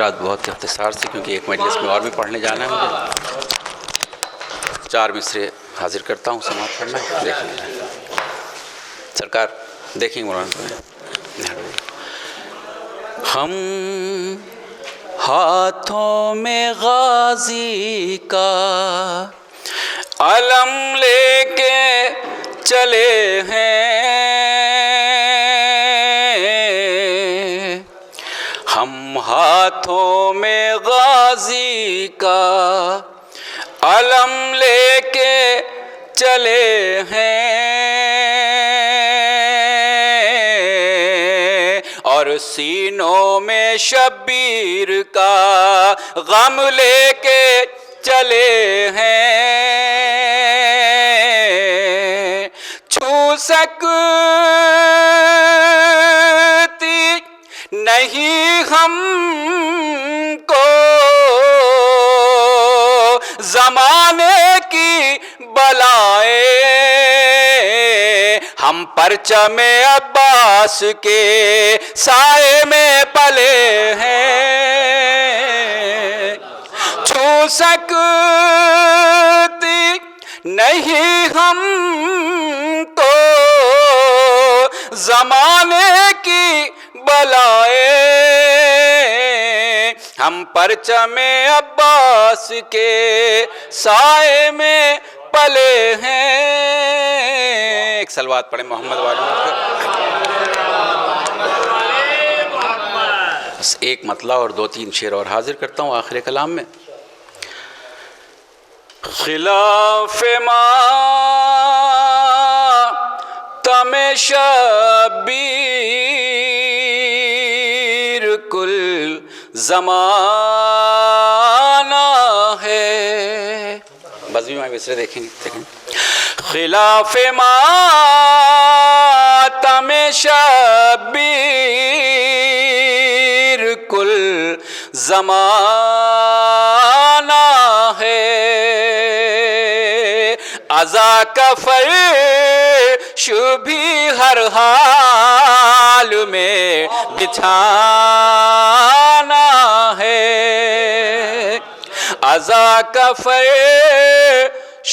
حضرات بہت ہی اختصار سے، کیونکہ ایک مجلس میں اور بھی پڑھنے جانا ہے مجھے، 4 مصرے حاضر کرتا ہوں، سماعت کرنا ہے. دیکھیں سرکار، دیکھیں مولانا. ہم ہاتھوں میں غازی کا علم لے کے چلے ہیں، ہم ہاتھوں میں غازی کا علم لے کے چلے ہیں، اور سینوں میں شبیر کا غم لے کے چلے ہیں. چھو سکتی نہیں ہم کو زمانے کی بلائیں، ہم پرچم عباس کے سائے میں پلے ہیں. چھو سکتی نہیں ہم کو زمانے کی بلائیں، ہم پرچم عباس کے سائے میں پلے ہیں. ایک صلوات پڑھیں محمد والی. بس ایک مطلع اور 2-3 شعر اور حاضر کرتا ہوں آخر کلام میں. خلاف ماتم شبیر کل زمانہ ہے. بزمی میں مصرے دیکھیں گے. خلاف ماتم شبیر کل زمانہ ہے، عزا کا فرش بھی ہر حال میں بچھانا ہے، عزا کا فرش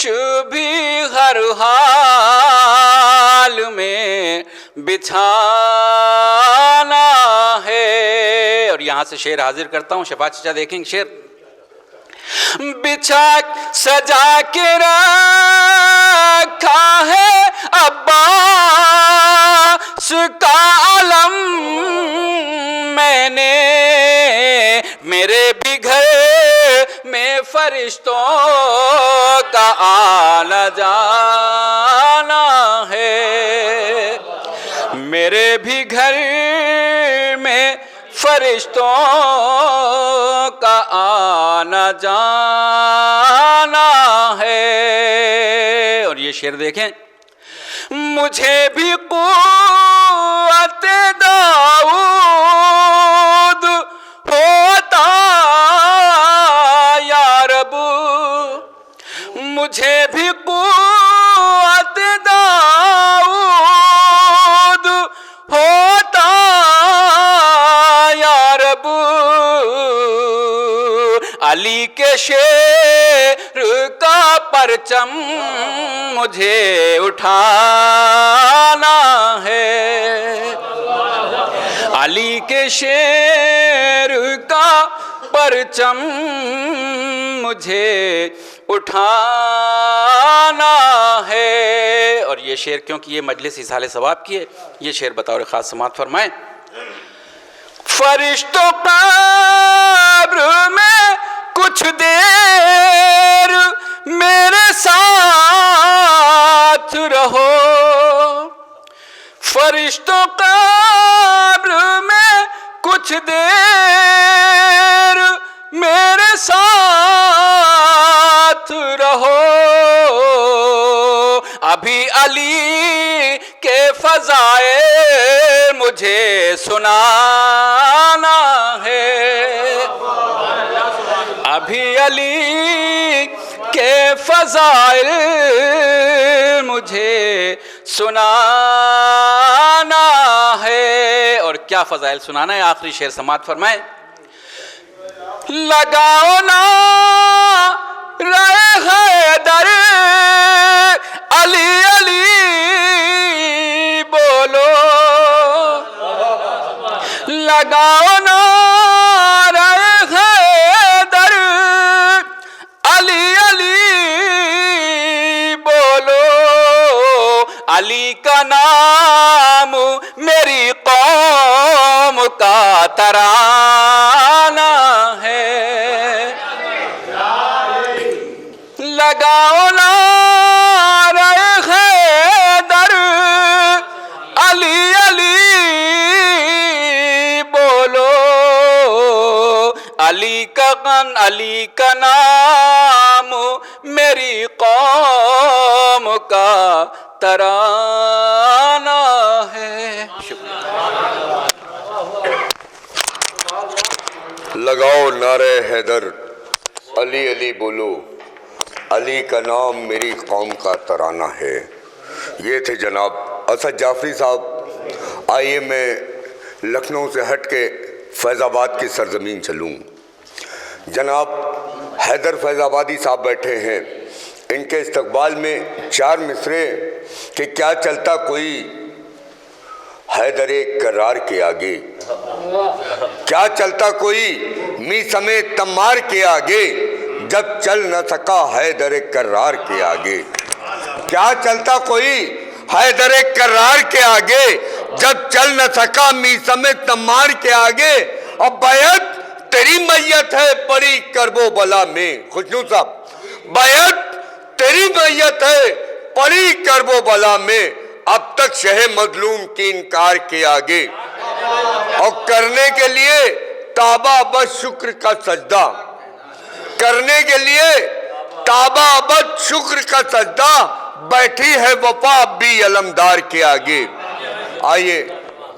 بھی ہر حال میں بچھانا ہے. اور یہاں سے شعر حاضر کرتا ہوں. شفا چچا دیکھیں گے شعر. بچھا سجا کے رکھا ہے عباس کا علم میں نے، میرے بھی گھر میں فرشتوں کا آنا جانا ہے، میرے بھی گھر میں فرشتوں کا آنا جانا ہے. اور یہ شعر دیکھیں. مجھے بھی قوت داؤد ہوتا یا رب، مجھے بھی قوت داؤد ہوتا یا رب، علی کے شیر کا پرچم مجھے اٹھانا ہے، علی کے شیر کا پرچم مجھے اٹھانا ہے. اور یہ شعر کیونکہ یہ مجلس اصحال ثواب کی ہے، یہ شعر بطور خاص سماعت فرمائیں. فرشتوں قبر میں کچھ دیر میرے ساتھ رہو، فرشتوں قبر میں کچھ دیر میرے ساتھ رہو، ابھی علی کے فضائل مجھے سنانا ہے، ابھی علی کے فضائل مجھے سنانا ہے. اور کیا فضائل سنانا ہے؟ آخری شعر سماعت فرمائیں. لگاؤ نا رائے حیدر علی علی بولو، لگاؤ نا رائے حیدر علی علی بولو، علی کا نام میری قوم کا ترانہ ہے، لگاؤ نعرہ حیدر علی علی بولو، علی کا نام میری قوم کا ترانہ ہے۔ لگاؤ نعرہ حیدر علی علی بولو، علی کا نام میری قوم کا ترانہ ہے۔ یہ تھے جناب اسد جعفری صاحب۔ آئیے میں لکھنؤ سے ہٹ کے فیض آباد کی سرزمین چلوں۔ جناب حیدر فیض آبادی صاحب بیٹھے ہیں، ان کے استقبال میں 4 مصرے کہ کیا چلتا کوئی حیدر کرار کے آگے، کیا چلتا کوئی می سمیت تمار کے آگے، جب چل نہ سکا حیدر کرار کے آگے، کیا چلتا کوئی حیدر کرار کے آگے، جب چل نہ سکا می سمیت تمار کے آگے، اب بیعت تیری میت ہے پڑی کرب و بلا میں۔ خوشنو صاحب، بیعت تیری میت ہے پڑی کرب و بلا میں، اب تک شہ مظلوم کی انکار کے آگے، اور کرنے کے لیے تابہ بس شکر کا سجدہ، کرنے کے لیے تابہ بس شکر کا سجدہ، بیٹھی ہے وفا اب بھی علمدار کے آگے۔ آئیے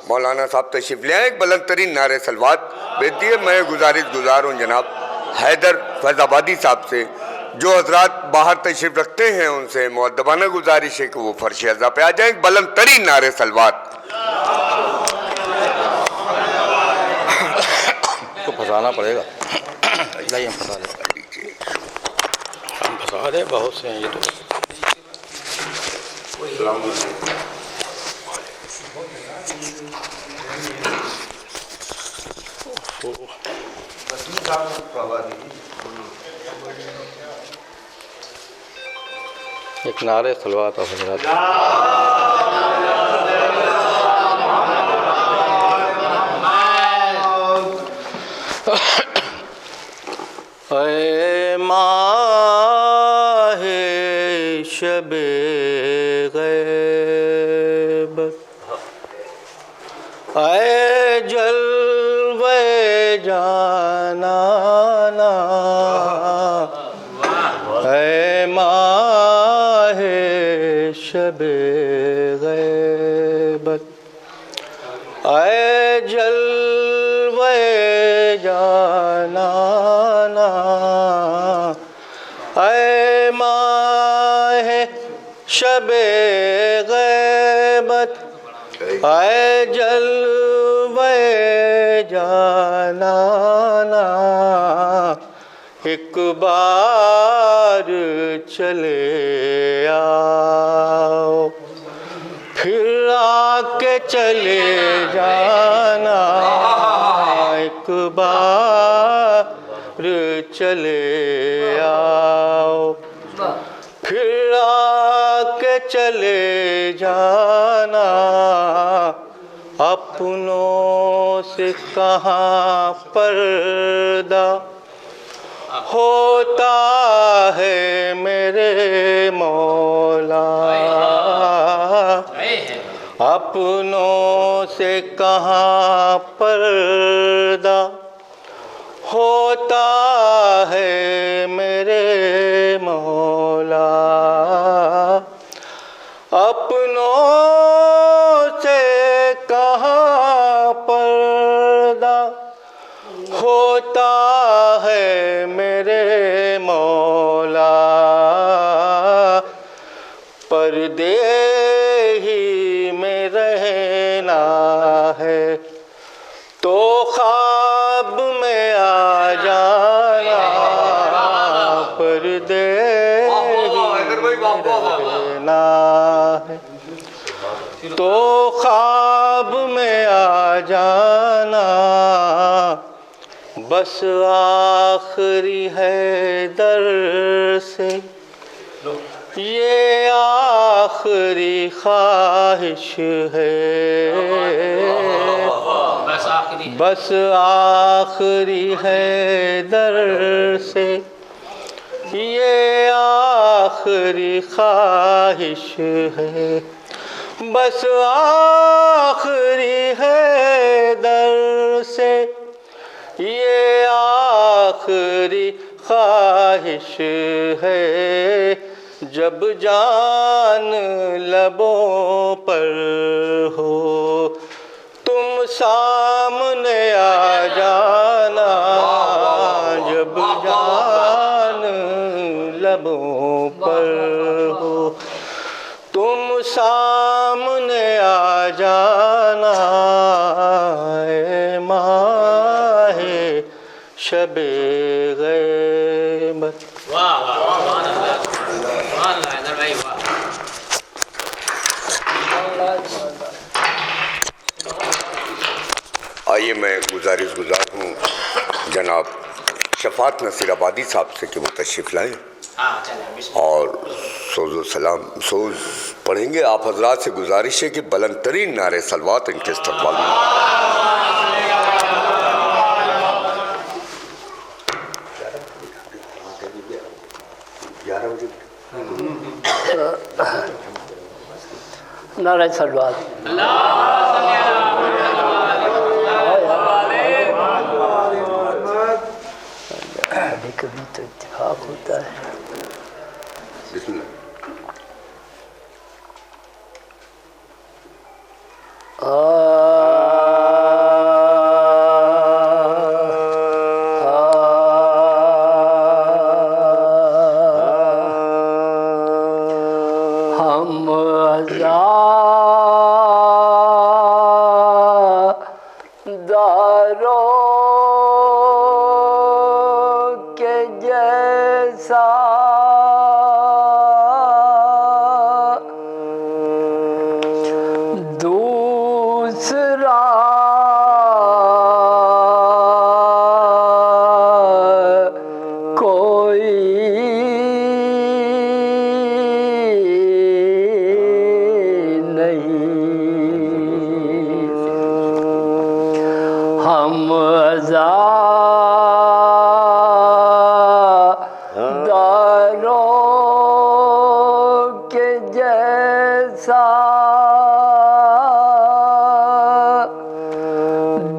مولانا صاحب تشریف لے آئیں، ایک بلند ترین نعرہ سلوات بھیج دیے۔ میں گزار ہوں جناب حیدر فیض آبادی صاحب سے، جو حضرات باہر تشریف رکھتے ہیں ان سے مؤدبانہ گزارش ہے کہ وہ فرش عزا پہ آ جائیں، ایک بلند ترین نعرہ سلوات۔ کو پھنسانا پڑے گا، نہیں ہم پھنسا دیں بہت سے ہیں یہ تو۔ ایک نعرہ سلوات اور حضرات۔ اے ماہ شب غیبت، اے جلوے جانانا، اے ماہ شب غیبت، اے جلوے جانانا، اے ماہ شب غیبت، اے جلوے جانانا، ایک بار چلے آؤ، پھر آ کے چلے جانا، ایک بار چلے آؤ، پھر آ کے چلے جانا، اپنوں سے کہاں پردہ ہوتا ہے میرے مولا، اپنوں سے کہاں پردہ ہوتا ہے میرے مولا، اپنوں سے کہاں پردہ ہوتا ہے میرے مولا، پردے ہی میں رہنا ہے تو خواب میں آ جا پردے رہنا ہے تو خواب میں آ جانا، بس آخری ہے در سے یہ آخری خواہش ہے، بس آخری ہے در سے یہ آخری خواہش ہے، بس آخری ہے در سے یہ آخری خواہش ہے، جب جان لبوں پر ہو تم سامنے آ جانا، جب جان لبوں پر ہو تم سامنے آ جانا، اے ماہ شب غیبت۔ آئیے میں گزار ہوں جناب شفاعت نصیر آبادی صاحب سے کہ وہ تشریف لائیں اور سوز پڑھیں گے۔ آپ حضرات سے گزارش ہے کہ بلند ترین نعرے صلوات ان کے استقبال میں۔ نعرہ صلوات۔ کبھی کبھی تو اتفاق ہوتا ہے۔ بسم اللہ۔ ہم عزاداروں کے جیسا دوسرا کوئی نہیں، ہم عزاداروں کے جیسا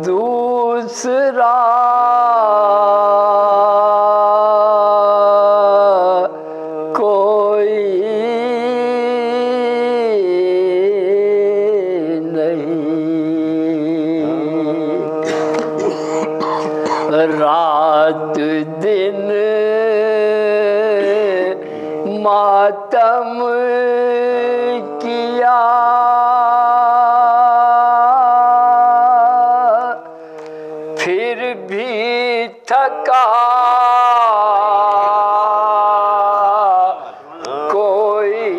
دوسرا کوئی نہیں، رات دن ماتم کیا پھر بھی تھکا کوئی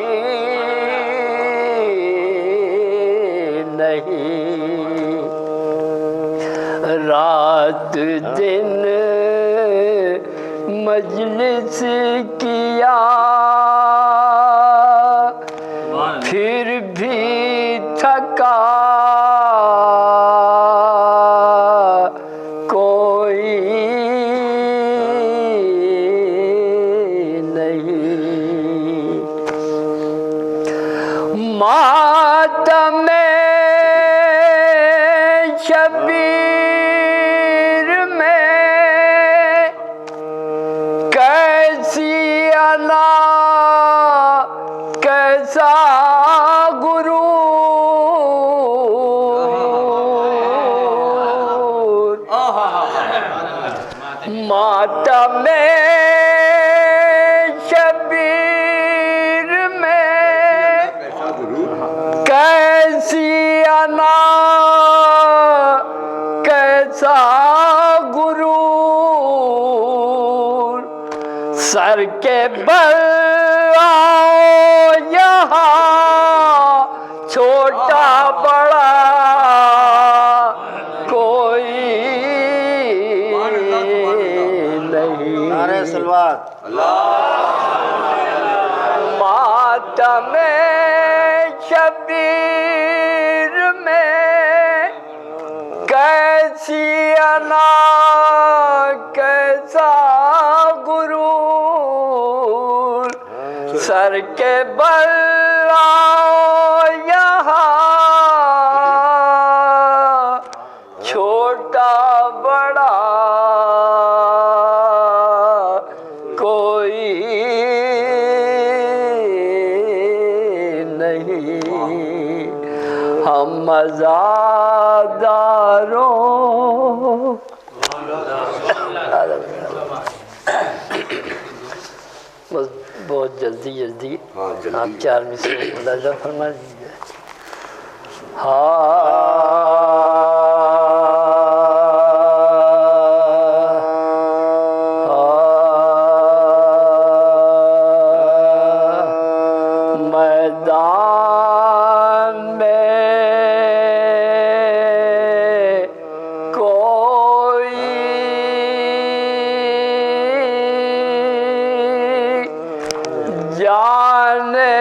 نہیں، رات دن مجلس کیا پھر بھی تھکا کوئی نہیں، ماتم شبیر میں کیسی انا کیسا غرور، ماتم شبیر میں کیسی انا کیسا غرور، سر کے بل آؤ یہاں چھوٹا بڑا کوئی نہیں. نعرہ صلوات. ماتم شبیر میں کیسی انا کیسا غرور. سر کے بل آؤ یہاں چھوٹا بڑا کوئی نہیں. ہم مزاداروں بس بہت جلدی آپ 4 مصرے ملاحظہ فرما دیجیے. میدان میں کوئی جانے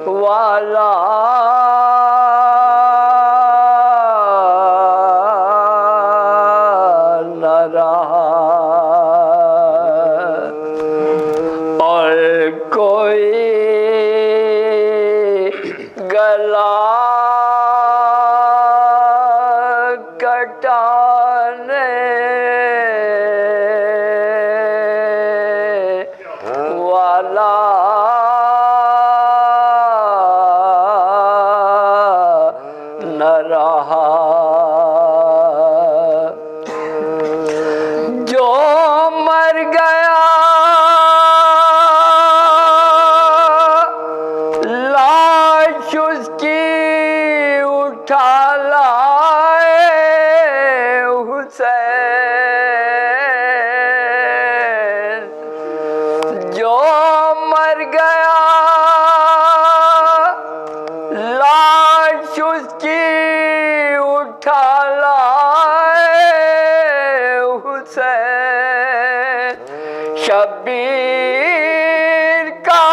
والا نہ رہا اور کوئی گلا کٹانے والا نہ رہا. جو مر گیا لاش اس کی اٹھا لائے حسین. جو مر گیا لاش اس کی اٹھا لائے حسین. شبیر کا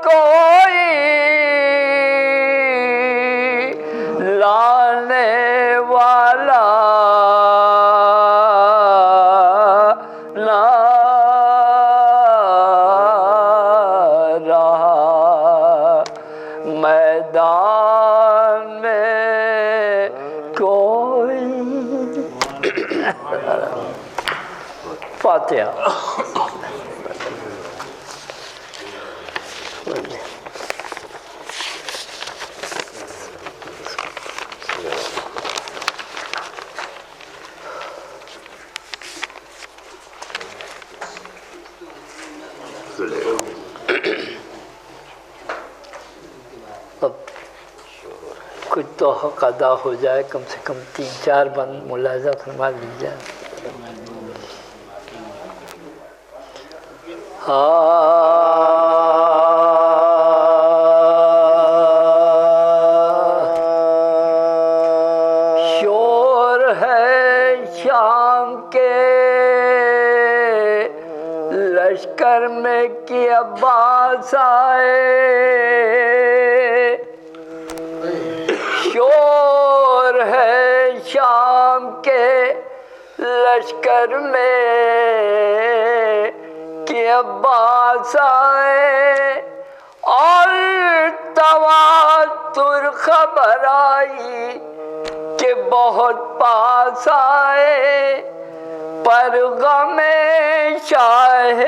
کوئی لانے والا نہ رہا. میدان میں کوئی فاتحہ. اب کچھ تو حق ادا ہو جائے، کم سے کم 3-4 بند ملاحظہ فرما لیجیے. شور ہے شام کے لشکر میں کہ عباس آئے. شور ہے شام کے لشکر میں کہ عباس آئے. اور تواتر خبر آئی کہ بہت پاس آئے. پر غم شاہ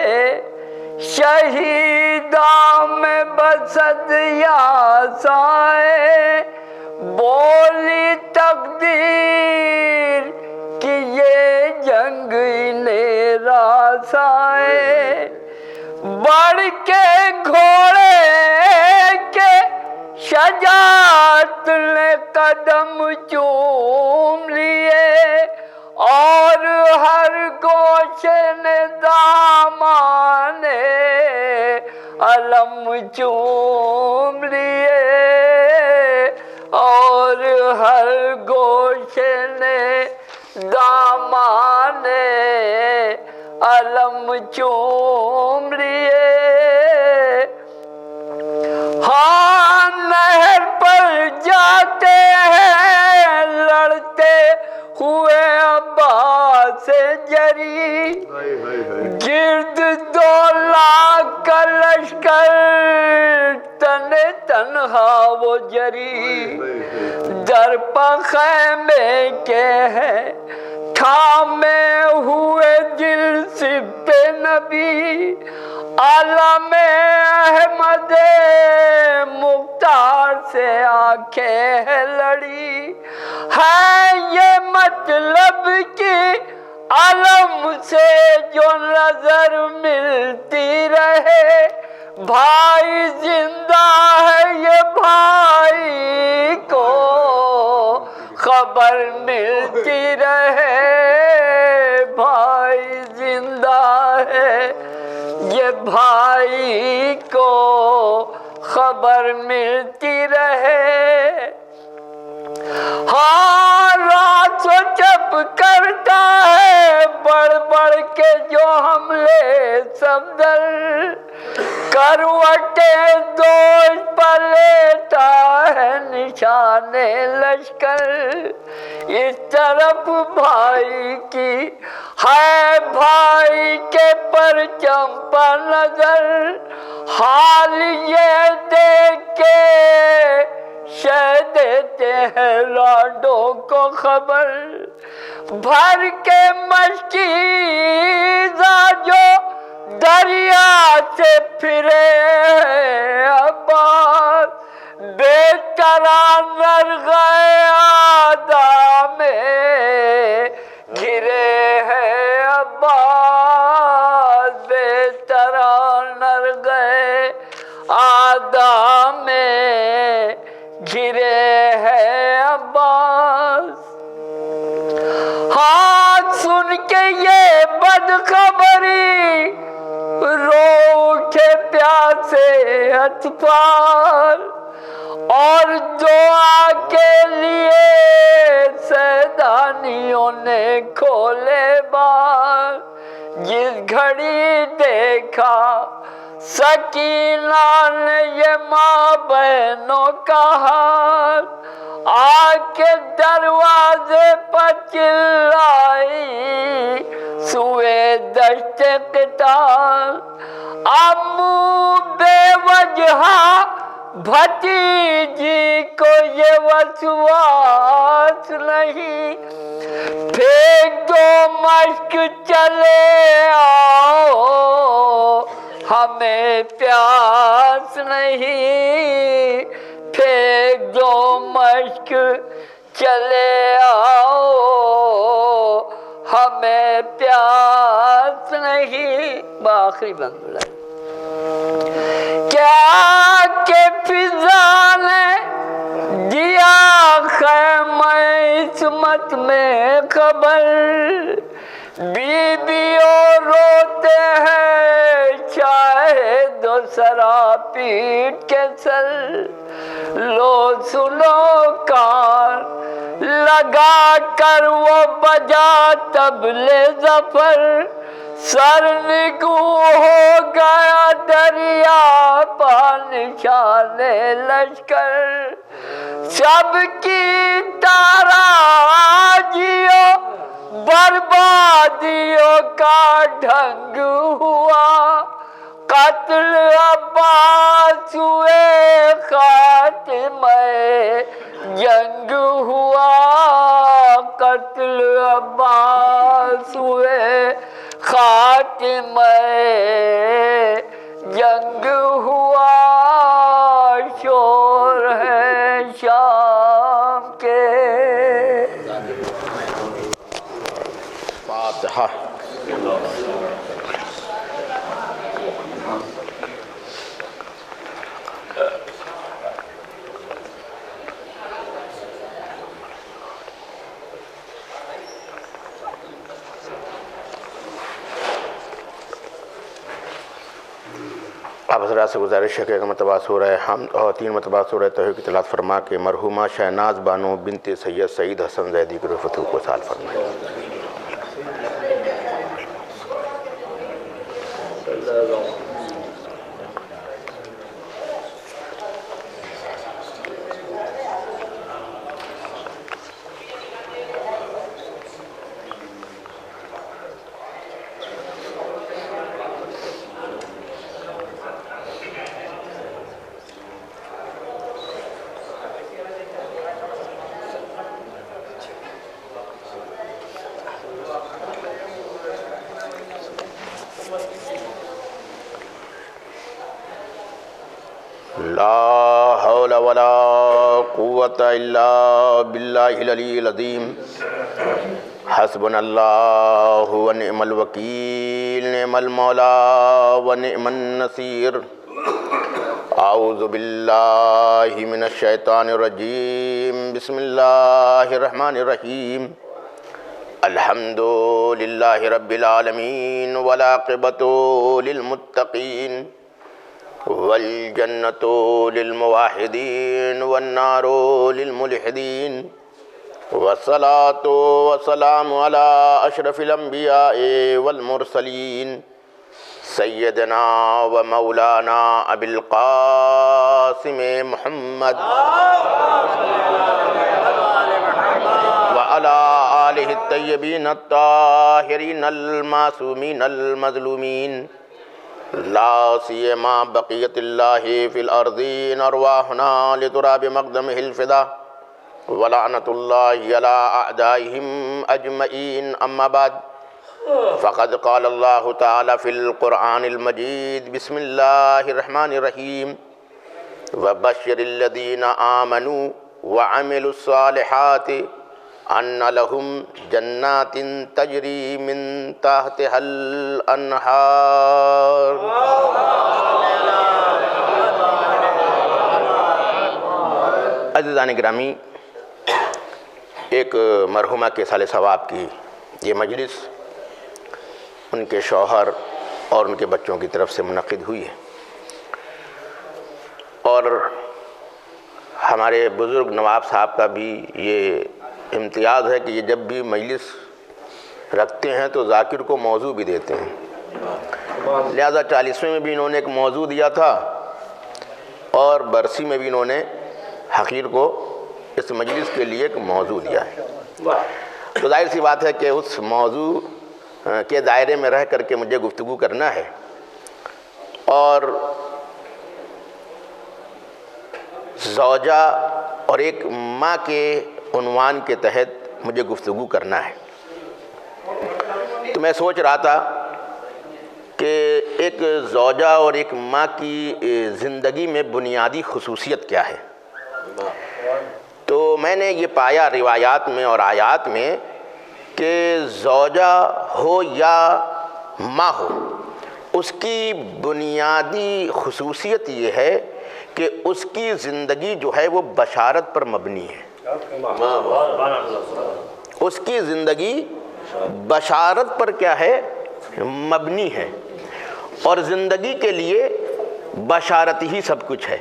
شہیداں میں بسد یاس آئے. بولی تقدیر کہ یہ جنگ انہیں راس آئے. بڑھ کے گھوڑے کے شجاعت نے قدم چوم لیے. چوم لیے اور ہر گوشے نے دامان علم چوم لیے ہاں نہر پر جاتے ہیں لڑتے ہوئے عباس جری گرد 2 لاکھ کا لشکر تنے تنہا وہ جری در پا خیمے کے ہیں تھامے ہوئے دل سب نبی عالم احمد مختار سے آنکھیں لڑی ہے یہ مطلب کہ عالم سے جو نظر ملتی رہے بھائی زندہ ہے یہ بھائی کو خبر ملتی رہے بھائی زندہ ہے یہ بھائی کو خبر ملتی رہے ہاں رات و جب کرتا ہے بڑھ بڑھ کے جو حملے صفدر کروٹیں دوش پر لیتا ہے نشان لشکر اس طرف بھائی کی ہے بھائی کے پرچم پر نظر حال یہ دیکھ کے شہ دیتے ہیں لانڈوں کو خبر بھر کے مشکیزہ جو دریا سے پھرے عباس بیچارہ نرغے آدھا میں گھرے ہیں عباس بیچارہ نرغے آدھا میں گھرے ہیں عباس ہاتھ سن کے یہ بدخبری رو اٹھے پیاسے اطفال اور دعا کے لیے سیدانیوں نے کھولے بار جس گھڑی دیکھا سکینہ نے یہ ماں بہنوں کا حال آ کے دروازے پر چلائی سوئے دشت قتال امو بے وجہ بھتیجی کو یہ وسواس نہیں پھینک دو مشک چلے آؤ ہمیں پیاس نہیں پھینک دو مشک چلے آؤ ہمیں پیاس نہیں بآخری بند بلائی کیا کہ فضا نے دیا خیمہ عصمت میں خبر بیویوں روتے ہیں شاہد و سرا پیٹ کے سر لو سنو کان لگا کر وہ بجا طبلِ ظفر سر نگو ہو گیا دریا پا نشان لشکر سب کی تاراجیوں بربادیوں کا ڈھنگ ہوا قتل عباس ہوئے خاتمہ جنگ ہوا قتل عباس ہوئے خاتمہ جنگ ہوا شور ہے شام کے فاتحہ آپ حضرات سے گزارش ہے کہ ایک مرتبہ سورہ حمد اور 3 مرتبہ سورہ توحید کی تلاوت فرما کے مرحومہ شہناز بانو بنت سید سعید حسن زیدی کی روح فتح کو سال فرمائیں۔ لا حول ولا قوة الا باللہ العلی العظیم حسبنا اللہ ونعم الوکیل نعم المولا ونعم النصیر اعوذ باللہ من الشیطان الرجیم بسم اللہ الرحمن الرحیم الحمد للہ رب العالمین والعاقبۃ للمتقین والجنة للموحدين والنار للملحدين والصلاة والسلام على أشرف الأنبياء والمرسلين سيدنا ومولانا أبي القاسم محمد وعلى آله الطيبين الطاهرين المعصومين المظلومين لا سیما بقیت اللہ فی الارضین ارواحنا لتراب مقدمہ الفدا ولعنت اللہ علی اعدائهم اجمعین اما بعد فقد قال اللہ تعالی فی القرآن المجید بسم اللہ الرحمن الرحیم وبشر الذین آمنوا وعملوا الصالحات ان لهم جنات تجری من تحتها الانہار۔ عزیزان گرامی، ایک مرحومہ کے سال ثواب کی یہ مجلس ان کے شوہر اور ان کے بچوں کی طرف سے منعقد ہوئی ہے، اور ہمارے بزرگ نواب صاحب کا بھی یہ امتیاز ہے کہ یہ جب بھی مجلس رکھتے ہیں تو ذاکر کو موضوع بھی دیتے ہیں، لہذا 40ویں میں بھی انہوں نے ایک موضوع دیا تھا اور برسی میں بھی انہوں نے حقیر کو اس مجلس کے لیے ایک موضوع دیا ہے، تو ظاہر سی بات ہے کہ اس موضوع کے دائرے میں رہ کر کے مجھے گفتگو کرنا ہے، اور زوجہ اور ایک ماں کے عنوان کے تحت مجھے گفتگو کرنا ہے۔ تو میں سوچ رہا تھا کہ ایک زوجہ اور ایک ماں کی زندگی میں بنیادی خصوصیت کیا ہے، تو میں نے یہ پایا روایات میں اور آیات میں کہ زوجہ ہو یا ماں ہو، اس کی بنیادی خصوصیت یہ ہے کہ اس کی زندگی جو ہے وہ بشارت پر مبنی ہے، اس کی زندگی بشارت پر کیا ہے، مبنی ہے، اور زندگی کے لیے بشارت ہی سب کچھ ہے۔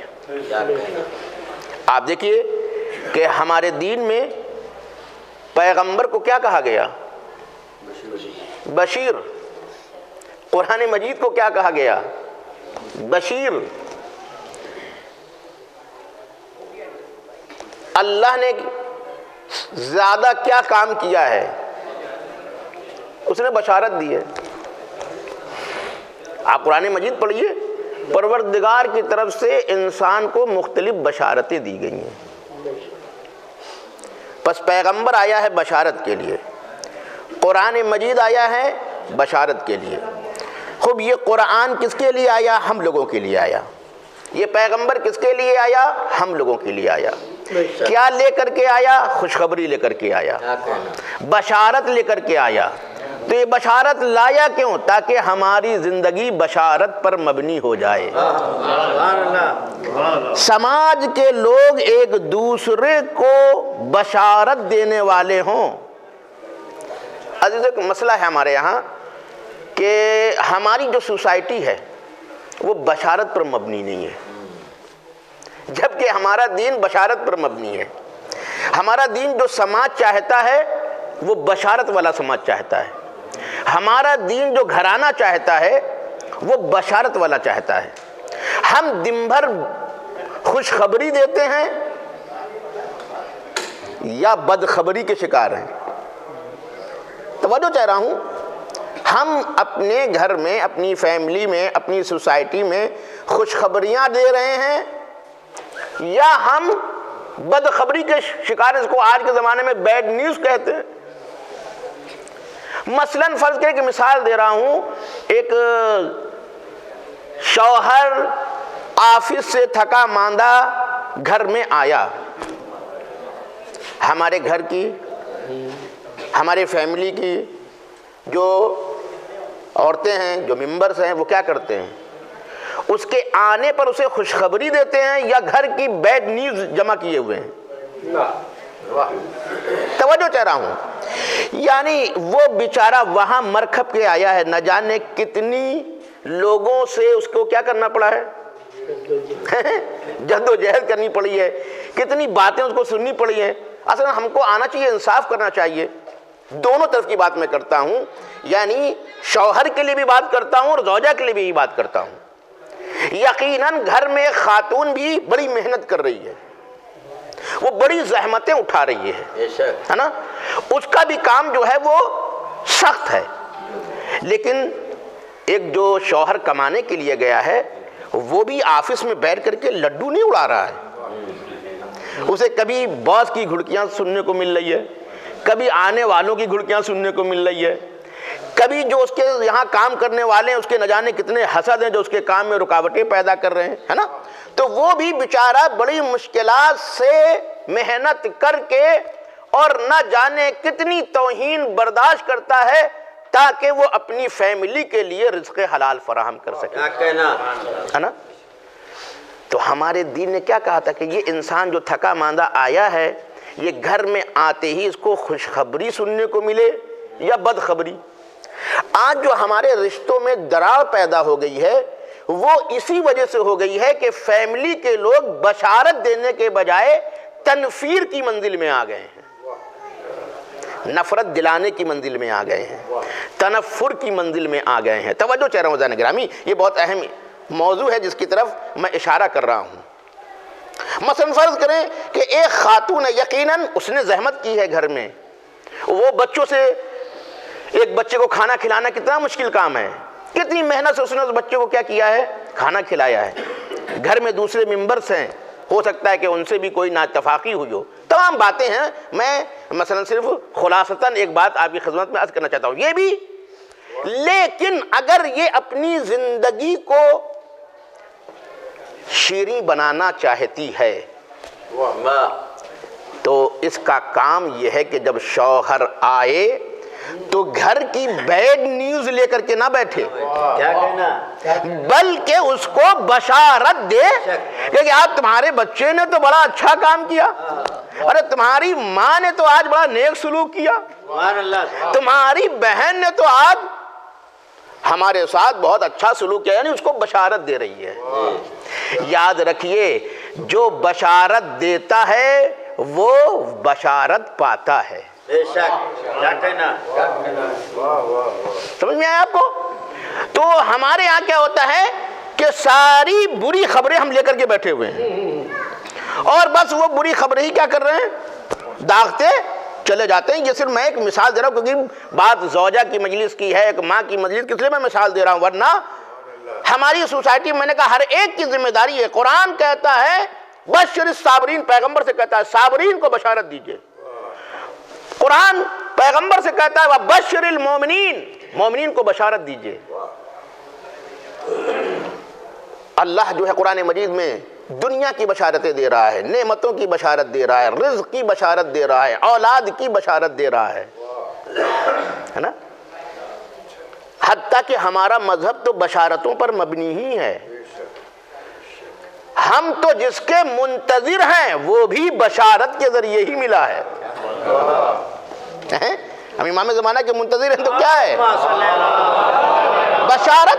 آپ دیکھیے کہ ہمارے دین میں پیغمبر کو کیا کہا گیا، بشیر۔ قرآن مجید کو کیا کہا گیا، بشیر۔ اللہ نے زیادہ کیا کام کیا ہے، اس نے بشارت دی ہے۔ آپ قرآن مجید پڑھیے، پروردگار کی طرف سے انسان کو مختلف بشارتیں دی گئی ہیں، پس پیغمبر آیا ہے بشارت کے لیے، قرآن مجید آیا ہے بشارت کے لیے۔ خوب یہ قرآن کس کے لیے آیا، ہم لوگوں کے لیے آیا، یہ پیغمبر کس کے لیے آیا، ہم لوگوں کے لیے آیا۔ کیا لے کر کے آیا، خوشخبری لے کر کے آیا، بشارت لے کر کے آیا۔ تو یہ بشارت لایا کیوں؟ تاکہ ہماری زندگی بشارت پر مبنی ہو جائے، سماج کے لوگ ایک دوسرے کو بشارت دینے والے ہوں۔ عزیز، ایک مسئلہ ہے ہمارے یہاں کہ ہماری جو سوسائٹی ہے وہ بشارت پر مبنی نہیں ہے، جبکہ ہمارا دین بشارت پر مبنی ہے۔ ہمارا دین جو سماج چاہتا ہے وہ بشارت والا سماج چاہتا ہے، ہمارا دین جو گھرانہ چاہتا ہے وہ بشارت والا چاہتا ہے۔ ہم دن بھر خوشخبری دیتے ہیں یا بدخبری کے شکار ہیں؟ توجہ چاہ رہا ہوں، ہم اپنے گھر میں، اپنی فیملی میں، اپنی سوسائٹی میں خوشخبریاں دے رہے ہیں یا ہم بدخبری کے شکار، اس کو آج کے زمانے میں بیڈ نیوز کہتے ہیں۔ مثلاً فرض کریں کہ مثال دے رہا ہوں، ایک شوہر آفس سے تھکا ماندہ گھر میں آیا، ہمارے گھر کی، ہمارے فیملی کی جو عورتیں ہیں، جو ممبرز ہیں، وہ کیا کرتے ہیں؟ اس کے آنے پر اسے خوشخبری دیتے ہیں یا گھر کی بیڈ نیوز جمع کیے ہوئے ہیں؟ توجہ چاہ رہا ہوں، یعنی وہ بیچارہ وہاں مرکھپ کے آیا ہے، نہ جانے کتنی لوگوں سے اس کو کیا کرنا پڑا ہے، جد و جہد کرنی پڑی ہے، کتنی باتیں اس کو سننی پڑی ہیں۔ اصلا ہم کو آنا چاہیے، انصاف کرنا چاہیے، دونوں طرف کی بات میں کرتا ہوں، یعنی شوہر کے لیے بھی بات کرتا ہوں اور زوجہ کے لیے بھی بات کرتا ہوں۔ یقیناً گھر میں ایک خاتون بھی بڑی محنت کر رہی ہے، وہ بڑی زحمتیں اٹھا رہی ہے نا، اس کا بھی کام جو ہے وہ سخت ہے، لیکن ایک جو شوہر کمانے کے لیے گیا ہے وہ بھی آفس میں بیٹھ کر کے لڈو نہیں اڑا رہا ہے، اسے کبھی باس کی گھڑکیاں سننے کو مل رہی ہے، کبھی آنے والوں کی گھڑکیاں سننے کو مل رہی ہے، کبھی جو اس کے یہاں کام کرنے والے ہیں اس کے نہ جانے کتنے حسد ہیں جو اس کے کام میں رکاوٹیں پیدا کر رہے ہیں، ہے نا۔ تو وہ بھی بیچارہ بڑی مشکلات سے محنت کر کے اور نہ جانے کتنی توہین برداشت کرتا ہے تاکہ وہ اپنی فیملی کے لیے رزق حلال فراہم کر سکے، ہے نا۔ تو ہمارے دین نے کیا کہا تھا کہ یہ انسان جو تھکا ماندہ آیا ہے، یہ گھر میں آتے ہی اس کو خوشخبری سننے کو ملے یا بدخبری۔ آج جو ہمارے رشتوں میں دراڑ پیدا ہو گئی ہے وہ اسی وجہ سے ہو گئی ہے کہ فیملی کے لوگ بشارت دینے کے بجائے تنفیر کی منزل میں آ گئے ہیں، نفرت دلانے کی منزل میں آ گئے ہیں، تنفر کی منزل میں آ گئے ہیں۔ توجہ چاہ رہا ہوں عزیزان گرامی، یہ بہت اہم موضوع ہے جس کی طرف میں اشارہ کر رہا ہوں۔ مثلا فرض کریں کہ ایک خاتون ہے، یقیناً اس نے زحمت کی ہے گھر میں، وہ بچوں سے، ایک بچے کو کھانا کھلانا کتنا مشکل کام ہے، کتنی محنت سے اس نے اس بچے کو کیا کیا ہے، کھانا کھلایا ہے۔ گھر میں دوسرے ممبرس ہیں، ہو سکتا ہے کہ ان سے بھی کوئی نااتفاقی ہوئی ہو، تمام باتیں ہیں۔ میں مثلا صرف خلاصتاً ایک بات آپ کی خدمت میں عرض کرنا چاہتا ہوں، یہ بھی، لیکن اگر یہ اپنی زندگی کو شیریں بنانا چاہتی ہے تو اس کا کام یہ ہے کہ جب شوہر آئے تو گھر کی بیڈ نیوز لے کر کے نہ بیٹھے، بلکہ اس کو بشارت دے کہ آپ تمہارے بچے نے تو بڑا اچھا کام کیا، ارے تمہاری ماں نے تو آج بڑا نیک سلوک کیا، تمہاری بہن نے تو آج ہمارے ساتھ بہت اچھا سلوک کیا، یعنی اس کو بشارت دے رہی ہے۔ یاد رکھیے جو بشارت دیتا ہے وہ بشارت پاتا ہے، سمجھ میں آیا آپ کو؟ تو ہمارے یہاں کیا ہوتا ہے کہ ساری بری خبریں ہم لے کر کے بیٹھے ہوئے ہیں اور بس وہ بری خبریں ہی کیا کر رہے ہیں، داغتے چلے جاتے ہیں۔ یہ صرف میں ایک مثال دے رہا ہوں کیونکہ بات زوجہ کی مجلس کی ہے، ایک ماں کی مجلس کی، اس لیے میں مثال دے رہا ہوں، ورنہ ہماری سوسائٹی میں نے کہا ہر ایک کی ذمہ داری ہے۔ قرآن کہتا ہے بشر الصابرین، پیغمبر سے کہتا ہے صابرین کو بشارت دیجئے۔ قرآن پیغمبر سے کہتا ہے وَبَشِّرِ الْمُؤْمِنِينَ، مومنین کو بشارت دیجئے۔ اللہ جو ہے قرآن مجید میں دنیا کی بشارتیں دے رہا ہے، نعمتوں کی بشارت دے رہا ہے، رزق کی بشارت دے رہا ہے، اولاد کی بشارت دے رہا ہے نا۔ حتیٰ کہ ہمارا مذہب تو بشارتوں پر مبنی ہی ہے، ہم تو جس کے منتظر ہیں وہ بھی بشارت کے ذریعے ہی ملا ہے۔ ہم امام زمانہ کے منتظر ہیں تو کیا ہے؟ بشارت۔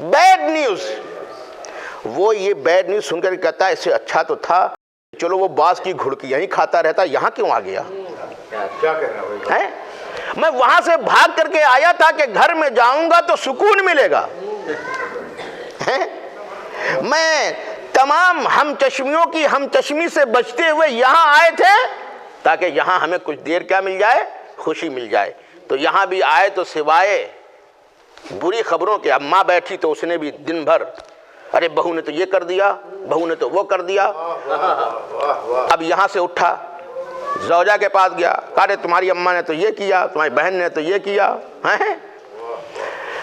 Bad news. وہ یہ بیڈ نیوز سن کر کہتا ہے اس سے اچھا تو تھا چلو وہ باز کی گھڑکی یہیں کھاتا رہتا, یہاں کیوں آ گیا ہے؟ میں وہاں سے بھاگ کر کے آیا تھا کہ گھر میں جاؤں گا تو سکون ملے گا. میں تمام ہم چشمیوں کی ہم چشمی سے بچتے ہوئے یہاں آئے تھے تاکہ یہاں ہمیں کچھ دیر کیا مل جائے, خوشی مل جائے. تو یہاں بھی آئے تو سوائے بری خبروں کے, اب ماں بیٹھی تو اس نے بھی دن بھر ارے بہو نے تو یہ کر دیا, بہو نے تو وہ کر دیا. اب یہاں سے اٹھا زوجہ کے پاس گیا, کہا تمہاری اماں نے تو یہ کیا, تمہاری بہن نے تو یہ کیا.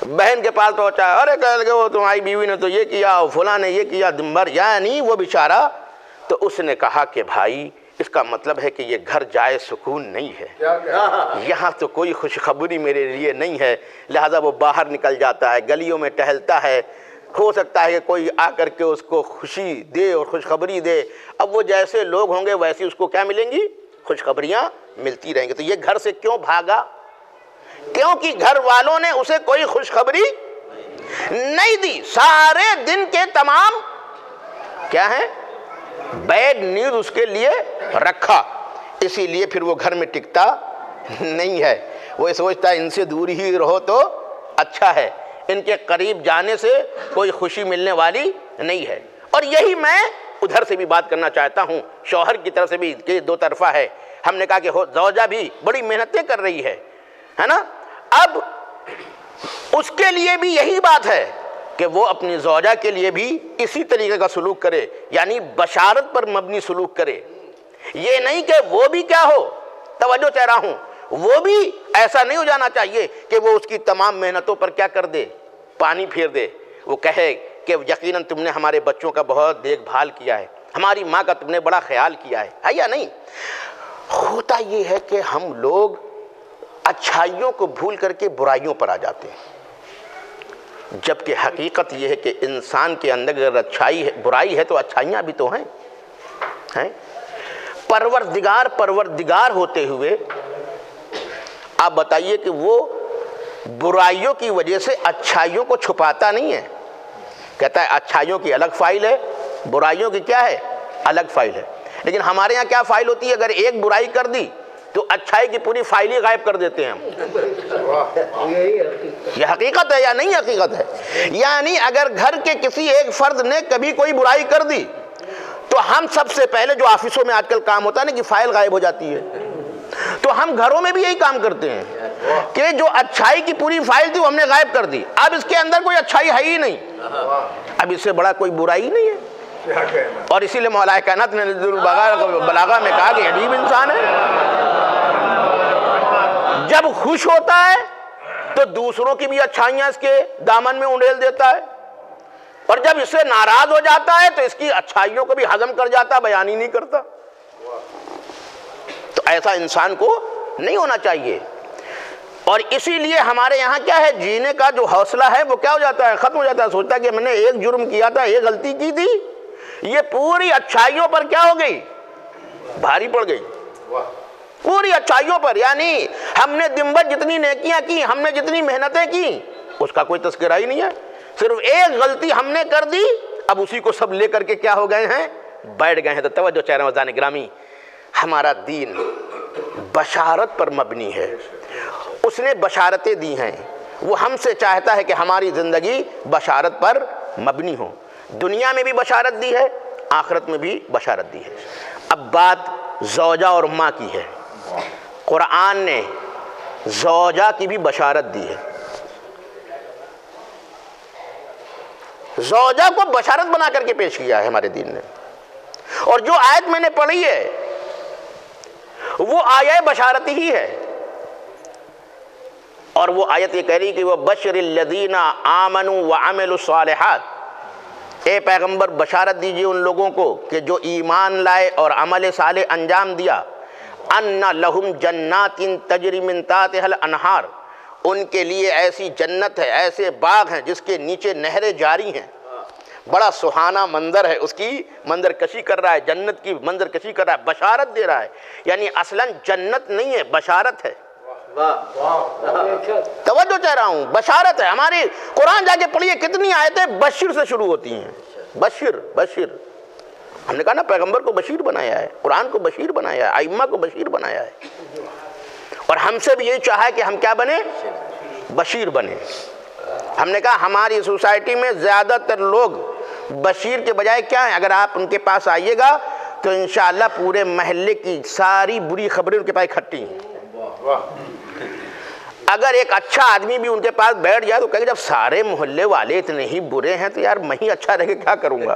بہن کے پاس پہنچا, ارے کہہ لگے وہ تمہاری بیوی نے تو یہ کیا, فلاں نے یہ کیا, دن بھر. یعنی وہ بیچارہ. تو اس نے کہا کہ بھائی اس کا مطلب ہے کہ یہ گھر جائے سکون نہیں ہے, یہاں تو کوئی خوشخبری میرے لیے نہیں ہے, لہذا وہ باہر نکل جاتا ہے, گلیوں میں ٹہلتا ہے, ہو سکتا ہے کہ کوئی آ کر کے اس کو خوشی دے اور خوشخبری دے. اب وہ جیسے لوگ ہوں گے ویسی اس کو کیا ملیں گی, خوشخبریاں ملتی رہیں گی. تو یہ گھر سے کیوں بھاگا؟ کیونکہ گھر والوں نے اسے کوئی خوشخبری نہیں دی. سارے دن کے تمام کیا ہیں, بیڈ نیوز اس کے لیے رکھا. اسی لیے پھر وہ گھر میں ٹکتا نہیں ہے. وہ سوچتا ہے ان سے دور ہی رہو تو اچھا ہے, ان کے قریب جانے سے کوئی خوشی ملنے والی نہیں ہے. اور یہی میں ادھر سے بھی بات کرنا چاہتا ہوں, شوہر کی طرف سے بھی, کہ دو طرفہ ہے. ہم نے کہا کہ زوجہ بھی بڑی محنتیں کر رہی ہے نا. اب اس کے لیے بھی یہی بات ہے کہ وہ اپنی زوجہ کے لیے بھی اسی طریقے کا سلوک کرے, یعنی بشارت پر مبنی سلوک کرے. یہ نہیں کہ وہ بھی کیا ہو, توجہ چاہ رہا ہوں, وہ بھی ایسا نہیں ہو جانا چاہیے کہ وہ اس کی تمام محنتوں پر کیا کر دے, پانی پھیر دے. وہ کہے کہ یقیناً تم نے ہمارے بچوں کا بہت دیکھ بھال کیا ہے, ہماری ماں کا تم نے بڑا خیال کیا ہے یا نہیں. ہوتا یہ ہے کہ ہم لوگ اچھائیوں کو بھول کر کے برائیوں پر آ جاتے ہیں, جبکہ حقیقت یہ ہے کہ انسان کے اندر اگر اچھائی ہے, برائی ہے تو اچھائیاں بھی تو ہیں. پروردگار ہوتے ہوئے آپ بتائیے کہ وہ برائیوں کی وجہ سے اچھائیوں کو چھپاتا نہیں ہے. کہتا ہے اچھائیوں کی الگ فائل ہے, برائیوں کی کیا ہے, الگ فائل ہے. لیکن ہمارے یہاں کیا فائل ہوتی ہے, اگر ایک برائی کر دی تو اچھائی کی پوری فائل ہی غائب کر دیتے ہیں ہم. یہ حقیقت ہے یا نہیں حقیقت ہے؟ یعنی اگر گھر کے کسی ایک فرد نے کبھی کوئی برائی کر دی تو ہم سب سے پہلے, جو آفسوں میں آج کل کام ہوتا ہے نا کہ فائل غائب ہو جاتی ہے, تو ہم گھروں میں بھی یہی کام کرتے ہیں کہ جو اچھائی کی پوری فائل تھی وہ ہم نے غائب کر دی. اب اس کے اندر کوئی اچھائی ہے ہی نہیں, اب اس سے بڑا کوئی برائی نہیں ہے. اور اسی لیے مولا کائنات نے بلاغہ میں کہا کہ عجیب انسان ہے, جب خوش ہوتا ہے تو دوسروں کی بھی اچھائیاں اس کے دامن میں انڈیل دیتا ہے, اور جب اس سے ناراض ہو جاتا ہے تو اس کی اچھائیوں کو بھی ہضم کر جاتا, بیان ہی نہیں کرتا. تو ایسا انسان کو نہیں ہونا چاہیے. اور اسی لیے ہمارے یہاں کیا ہے, جینے کا جو حوصلہ ہے وہ کیا ہو جاتا ہے, ختم ہو جاتا ہے. سوچتا ہے کہ میں نے ایک جرم کیا تھا, ایک غلطی کی تھی, یہ پوری اچھائیوں پر کیا ہو گئی, بھاری پڑ گئی, پوری اچھائیوں پر. یعنی ہم نے دن بھر جتنی نیکیاں کی, ہم نے جتنی محنتیں کی, اس کا کوئی تذکرہ ہی نہیں ہے. صرف ایک غلطی ہم نے کر دی, اب اسی کو سب لے کر کے کیا ہو گئے ہیں, بیٹھ گئے ہیں. تو توجہ چاہ رہے ہیں وزان گرامی, ہمارا دین بشارت پر مبنی ہے. اس نے بشارتیں دی ہیں, وہ ہم سے چاہتا ہے کہ ہماری زندگی بشارت پر مبنی ہو. دنیا میں بھی بشارت دی ہے, آخرت میں بھی بشارت دی ہے. اب بات زوجہ اور ماں کی ہے. قرآن نے زوجہ کی بھی بشارت دی ہے. زوجہ کو بشارت بنا کر کے پیش کیا ہے ہمارے دین نے. اور جو آیت میں نے پڑھی ہے وہ آیت بشارت ہی ہے. اور وہ آیت یہ کہہ رہی کہ وہ بشر الذین آمنوا وعملوا الصالحات, اے پیغمبر بشارت دیجئے ان لوگوں کو کہ جو ایمان لائے اور عمل صالح انجام دیا, ان لہم جنات تجری من تحتها الانہار, ان کے لیے ایسی جنت ہے, ایسے باغ ہیں جس کے نیچے نہریں جاری ہیں. بڑا سہانا منظر ہے, اس کی منظر کشی کر رہا ہے, جنت کی منظر کشی کر رہا ہے, بشارت دے رہا ہے. یعنی اصلاً جنت نہیں ہے, بشارت ہے. توجہ چاہ رہا ہوں، بشارت ہے ہماری۔ قرآن جا کے پڑھیے کتنی آیتیں بشر سے شروع ہوتی ہیں، بشر بشر۔ ہم نے کہا نا پیغمبر کو بشیر بنایا ہے، قرآن کو بشیر بنایا ہے، ائمہ کو بشیر بنایا ہے، اور ہم سے بھی یہی چاہا ہے کہ ہم کیا بنے؟ بشیر بنے۔ ہم نے کہا ہماری سوسائٹی میں زیادہ تر لوگ بشیر کے بجائے کیا ہیں؟ اگر آپ ان کے پاس آئیے گا تو انشاءاللہ پورے محلے کی ساری بری خبریں ان کے پاس اکٹھی ہیں۔ اگر ایک اچھا آدمی بھی ان کے پاس بیٹھ جائے تو کہے گا جب سارے محلے والے اتنے ہی برے ہیں تو یار میں ہی اچھا رہ کے کیا کروں گا؟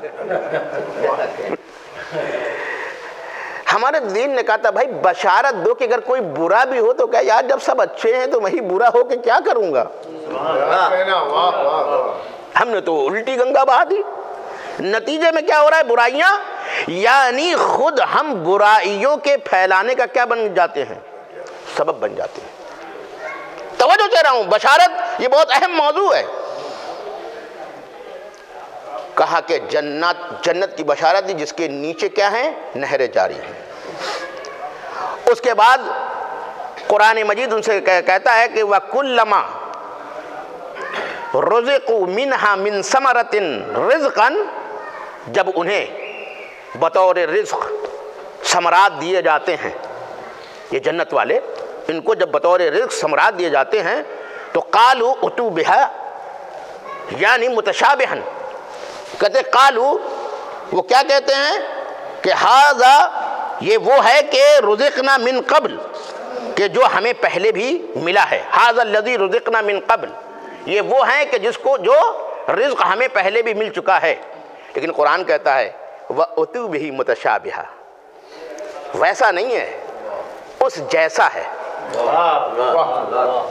ہمارے دین نے کہا تھا بھائی بشارت دو کہ اگر کوئی برا بھی ہو تو کہا یار جب سب اچھے ہیں تو میں ہی برا ہو کے کیا کروں گا؟ ہم نے تو الٹی گنگا بہا دی۔ نتیجے میں کیا ہو رہا ہے؟ برائیاں، یعنی خود ہم برائیوں کے پھیلانے کا کیا بن جاتے ہیں؟ سبب بن جاتے ہیں۔ توجہ چاہ رہا ہوں، بشارت یہ بہت اہم موضوع ہے۔ کہا کہ جنت کی بشارت دی جس کے نیچے کیا ہیں؟ نہریں جاری ہیں۔ اس کے بعد قرآن مجید ان سے کہتا ہے کہ وَكُلَّمَا رُزِقُوا مِنْهَا مِنْ ثَمَرَةٍ رِزْقًا، جب انہیں بطور رزق ثمرات دیے جاتے ہیں، یہ جنت والے ان کو جب بطور رزق ثمرات دیے جاتے ہیں تو قالوا اتوا بها، یعنی متشابہن، کہتے قالوا، وہ کیا کہتے ہیں کہ ھذا، یہ وہ ہے کہ رزقنا من قبل، کہ جو ہمیں پہلے بھی ملا ہے، ھذا الذی رزقنا من قبل، یہ وہ ہیں کہ جس کو جو رزق ہمیں پہلے بھی مل چکا ہے۔ لیکن قرآن کہتا ہے وَأُتُوا بِهِ مُتَشَابِهًا، ویسا نہیں ہے، اس جیسا ہے۔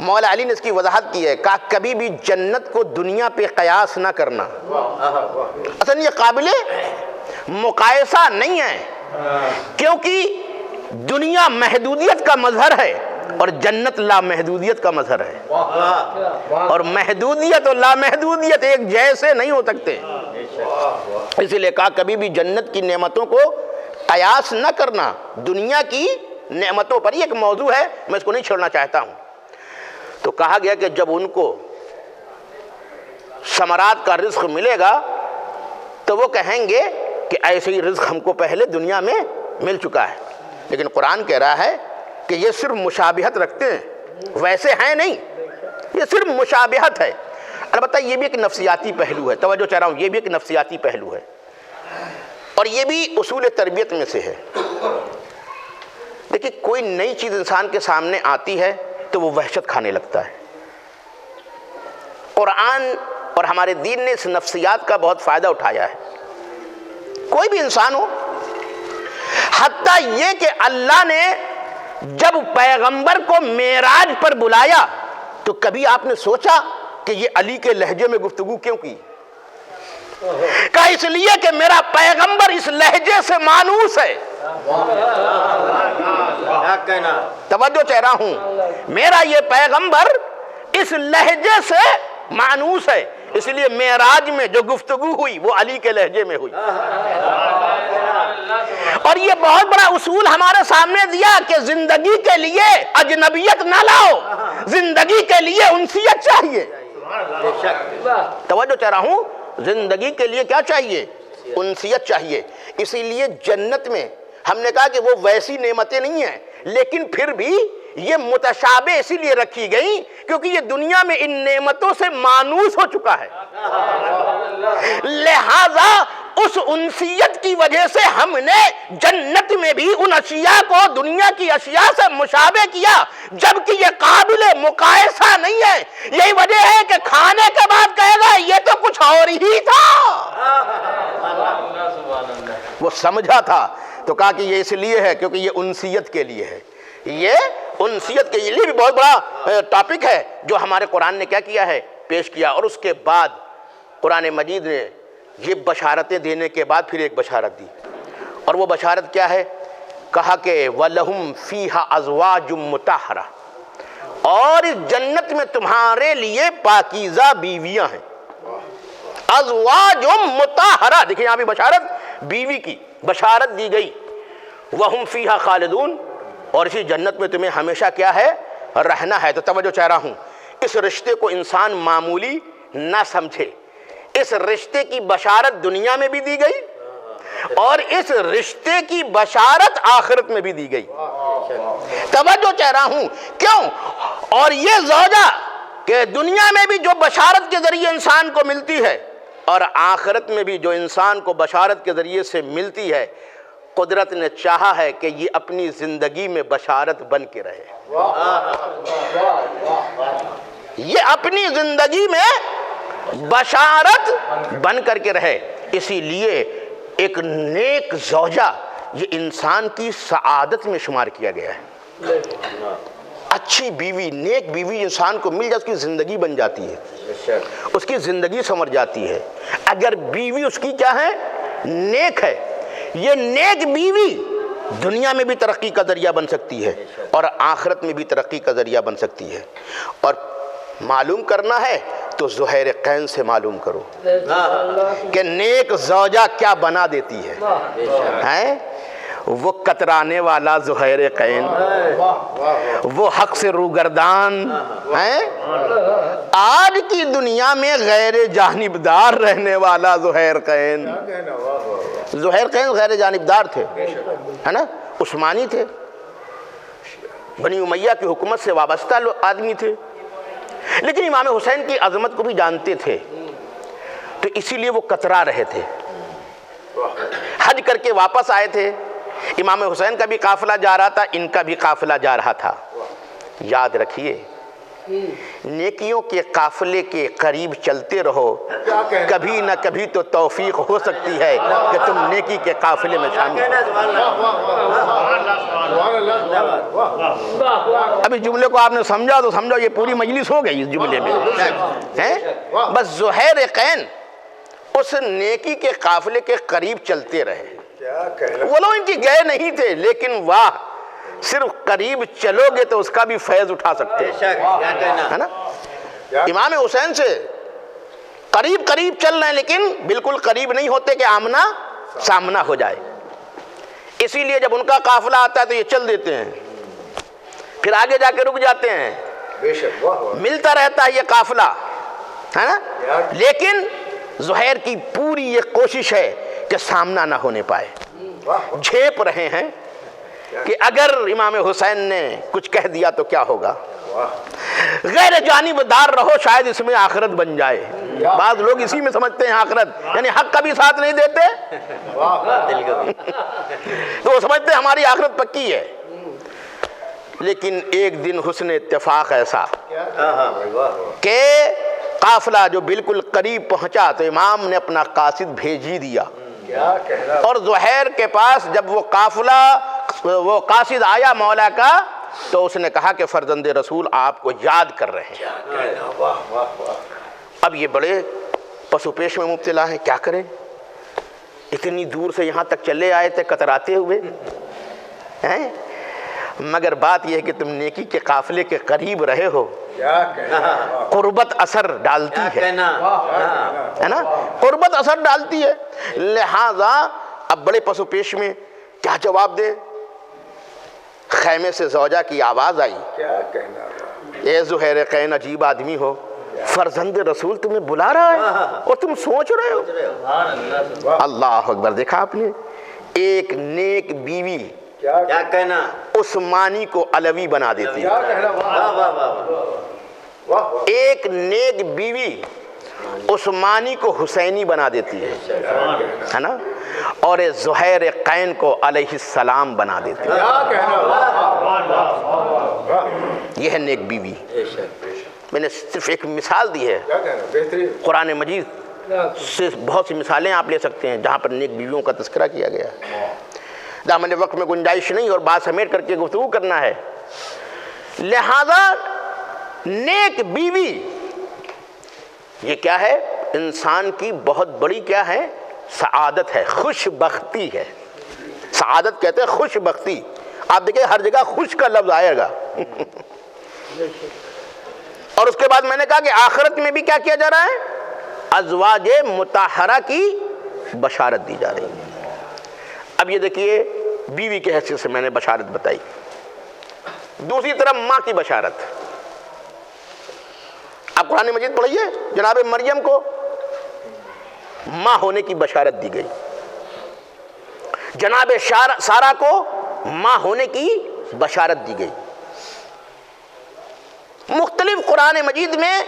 مولا علی نے اس کی وضاحت کی ہے، کہا کبھی بھی جنت کو دنیا پہ قیاس نہ کرنا، اصل یہ قابل مقایسہ نہیں ہے، کیونکہ دنیا محدودیت کا مظہر ہے اور جنت لامحدودیت کا مظہر ہے، اور محدودیت اور لامحدودیت ایک جیسے نہیں ہو سکتے۔ اسی لیے کہا کبھی بھی جنت کی نعمتوں کو قیاس نہ کرنا دنیا کی نعمتوں پر۔ یہ ایک موضوع ہے، میں اس کو نہیں چھوڑنا چاہتا ہوں۔ تو کہا گیا کہ جب ان کو ثمرات کا رزق ملے گا تو وہ کہیں گے کہ ایسے ہی رزق ہم کو پہلے دنیا میں مل چکا ہے۔ لیکن قرآن کہہ رہا ہے کہ یہ صرف مشابہت رکھتے ہیں، ویسے ہیں نہیں، یہ صرف مشابہت ہے۔ البتہ یہ بھی ایک نفسیاتی پہلو ہے، توجہ چاہ رہا ہوں، یہ بھی ایک نفسیاتی پہلو ہے، اور یہ بھی اصول تربیت میں سے ہے۔ دیکھیں کوئی نئی چیز انسان کے سامنے آتی ہے تو وہ وحشت کھانے لگتا ہے۔ قرآن اور ہمارے دین نے اس نفسیات کا بہت فائدہ اٹھایا ہے۔ کوئی بھی انسان ہو، حتیٰ یہ کہ اللہ نے جب پیغمبر کو معراج پر بلایا تو کبھی آپ نے سوچا کہ یہ علی کے لہجے میں گفتگو کیوں کی؟ کہا اس لیے کہ میرا پیغمبر اس لہجے سے مانوس ہے۔ توجہ چاہ رہا ہوں، میرا یہ پیغمبر اس لہجے سے مانوس ہے، اس لیے معراج میں جو گفتگو ہوئی وہ علی کے لہجے میں ہوئی۔ اور یہ بہت بڑا اصول ہمارے سامنے دیا کہ زندگی کے لیے اجنبیت نہ لاؤ، زندگی کے لیے انسیت چاہیے۔ توجہ چاہ رہا ہوں، زندگی کے لیے کیا چاہیے؟ انسیت چاہیے۔ اسی لیے جنت میں ہم نے کہا کہ وہ ویسی نعمتیں نہیں ہیں، لیکن پھر بھی یہ متشابہ اسی لیے رکھی گئی کیونکہ یہ دنیا میں ان نعمتوں سے مانوس ہو چکا ہے، لہذا اس انسیت کی وجہ سے ہم نے جنت میں بھی ان اشیاء کو دنیا کی اشیاء سے مشابہ کیا، جبکہ یہ قابل مقایسہ نہیں ہے۔ یہی وجہ ہے کہ کھانے کے بعد کہے گا یہ تو کچھ اور ہی تھا، وہ سمجھا تھا تو کہا کہ یہ اس لیے ہے کیونکہ یہ انسیت کے لیے ہے، یہ انسیت کے لیے بھی بہت بڑا ٹاپک ہے جو ہمارے قرآن نے کیا کیا ہے؟ پیش کیا۔ اور اس کے بعد قرآن مجید نے یہ بشارتیں دینے کے بعد پھر ایک بشارت دی، اور وہ بشارت کیا ہے؟ کہا کہ وَلَهُمْ فِيهَا أَزْوَاجٌ مُطَهَّرَةٌ، اور اس جنت میں تمہارے لیے پاکیزہ بیویاں ہیں۔ ازواج مطہرہ، دیکھیں یہاں بھی بشارت بیوی کی بشارت دی گئی۔ وَهُمْ فِيهَا خَالِدُونَ، اور اسی جنت میں تمہیں ہمیشہ کیا ہے؟ رہنا ہے تو توجہ چاہ رہا ہوں، اس رشتے کو انسان معمولی نہ سمجھے۔ اس رشتے کی بشارت دنیا میں بھی دی گئی اور اس رشتے کی بشارت آخرت میں بھی دی گئی۔ توجہ چاہ رہا ہوں، کیوں؟ اور یہ زوجہ کہ دنیا میں بھی جو بشارت کے ذریعے انسان کو ملتی ہے اور آخرت میں بھی جو انسان کو بشارت کے ذریعے سے ملتی ہے، قدرت نے چاہا ہے کہ یہ اپنی زندگی میں بشارت بن کے رہے، یہ اپنی زندگی میں بشارت بن کر کے رہے۔ اسی لیے ایک نیک زوجہ یہ انسان کی سعادت میں شمار کیا گیا ہے۔ اچھی بیوی، نیک بیوی انسان کو مل جائے اس کی زندگی بن جاتی ہے، اس کی زندگی سنور جاتی ہے۔ اگر بیوی اس کی کیا ہے؟ نیک ہے، یہ نیک بیوی دنیا میں بھی ترقی کا ذریعہ بن سکتی ہے اور آخرت میں بھی ترقی کا ذریعہ بن سکتی ہے۔ اور معلوم کرنا ہے تو زہیر قین سے معلوم کرو کہ نیک زوجہ کیا بنا دیتی ہے۔ وہ کترانے والا زہیر قین، وہ حق سے روگردان ہیں، آج کی دنیا میں غیر جانبدار رہنے والا زہیر قین۔ زہیر قین غیر جانبدار تھے، ہے نا، عثمانی تھے، بنی امیہ کی حکومت سے وابستہ آدمی تھے، لیکن امام حسین کی عظمت کو بھی جانتے تھے، تو اسی لیے وہ کترا رہے تھے۔ حج کر کے واپس آئے تھے، امام حسین کا بھی قافلہ جا رہا تھا، ان کا بھی قافلہ جا رہا تھا۔ یاد رکھیے، نیکیوں کے قافلے کے قریب چلتے رہو، کبھی نہ کبھی تو توفیق ہو سکتی ہے کہ تم نیکی کے قافلے میں شامل ہو۔ اب اس جملے کو آپ نے سمجھا تو سمجھو یہ پوری مجلس ہو گئی اس جملے میں۔ بس زہیر قین اس نیکی کے قافلے کے قریب چلتے رہے، وہ لوگ ان کی گئے نہیں تھے، لیکن واہ، صرف قریب چلو گے تو اس کا بھی فیض اٹھا سکتے ہیں، ہے نا۔ امام حسین سے قریب قریب چل رہے ہیں لیکن بالکل قریب نہیں ہوتے کہ آمنا سامنا ہو جائے۔ اسی لیے جب ان کا قافلہ آتا ہے تو یہ چل دیتے ہیں، پھر آگے جا کے رک جاتے ہیں، ملتا رہتا ہے یہ قافلہ، ہے نا۔ لیکن زہیر کی پوری یہ کوشش ہے کہ سامنا نہ ہونے پائے، جھیپ رہے ہیں کہ اگر امام حسین نے کچھ کہہ دیا تو کیا ہوگا، غیر جانبدار رہو، شاید اس میں آخرت بن جائے۔ بعض لوگ اسی میں سمجھتے ہیں آخرت، یعنی حق کا بھی ساتھ نہیں دیتے تو وہ سمجھتے ہیں ہماری آخرت پکی ہے۔ لیکن ایک دن حسن اتفاق ایسا کہ قافلہ جو بالکل قریب پہنچا تو امام نے اپنا قاصد بھیج ہی دیا، اور زہیر کے پاس جب وہ قاصد آیا مولا کا تو اس نے کہا کہ فرزند رسول آپ کو یاد کر رہے ہیں۔ اب یہ بڑے پسو پیش میں مبتلا ہیں، کیا کریں، اتنی دور سے یہاں تک چلے آئے تھے کتراتے ہوئے ہیں، مگر بات یہ ہے کہ تم نیکی کے قافلے کے قریب رہے ہو، قربت اثر ڈالتی ہے نا، قربت اثر ڈالتی ہے، لہذا اب بڑے پسو پیش میں کیا جواب دے۔ خیمے سے زوجہ کی آواز آئی، اے زہیر قین عجیب آدمی ہو، فرزند رسول تمہیں بلا رہا ہے اور تم سوچ رہے ہو۔ اللہ اکبر، دیکھا آپ نے، ایک نیک بیوی کیا کہنا عثمانی کو علوی بنا دیتی ہے، ایک نیک بیوی عثمانی کو حسینی بنا دیتی ہے نا، اور زہیر قین کو علیہ السلام بنا دیتی ہے۔ یہ ہے نیک بیوی۔ میں نے صرف ایک مثال دی ہے، قرآن مجید سے بہت سی مثالیں آپ لے سکتے ہیں جہاں پر نیک بیویوں کا تذکرہ کیا گیا ہے۔ دامن وقت میں گنجائش نہیں اور بات سمیٹ کر کے گفتگو کرنا ہے، لہذا نیک بیوی یہ کیا ہے، انسان کی بہت بڑی کیا ہے، سعادت ہے، خوش بختی ہے۔ سعادت کہتے ہیں خوش بختی، آپ دیکھیں ہر جگہ خوش کا لفظ آئے گا۔ اور اس کے بعد میں نے کہا کہ آخرت میں بھی کیا کیا جا رہا ہے، ازواج مطہرہ کی بشارت دی جا رہی ہے۔ اب یہ دیکھیے بیوی کے حیثیت سے میں نے بشارت بتائی، دوسری طرف ماں کی بشارت. آپ قرآن مجید پڑھیے, جناب مریم کو ماں ہونے کی بشارت دی گئی, جناب سارہ کو ماں ہونے کی بشارت دی گئی. مختلف قرآن مجید میں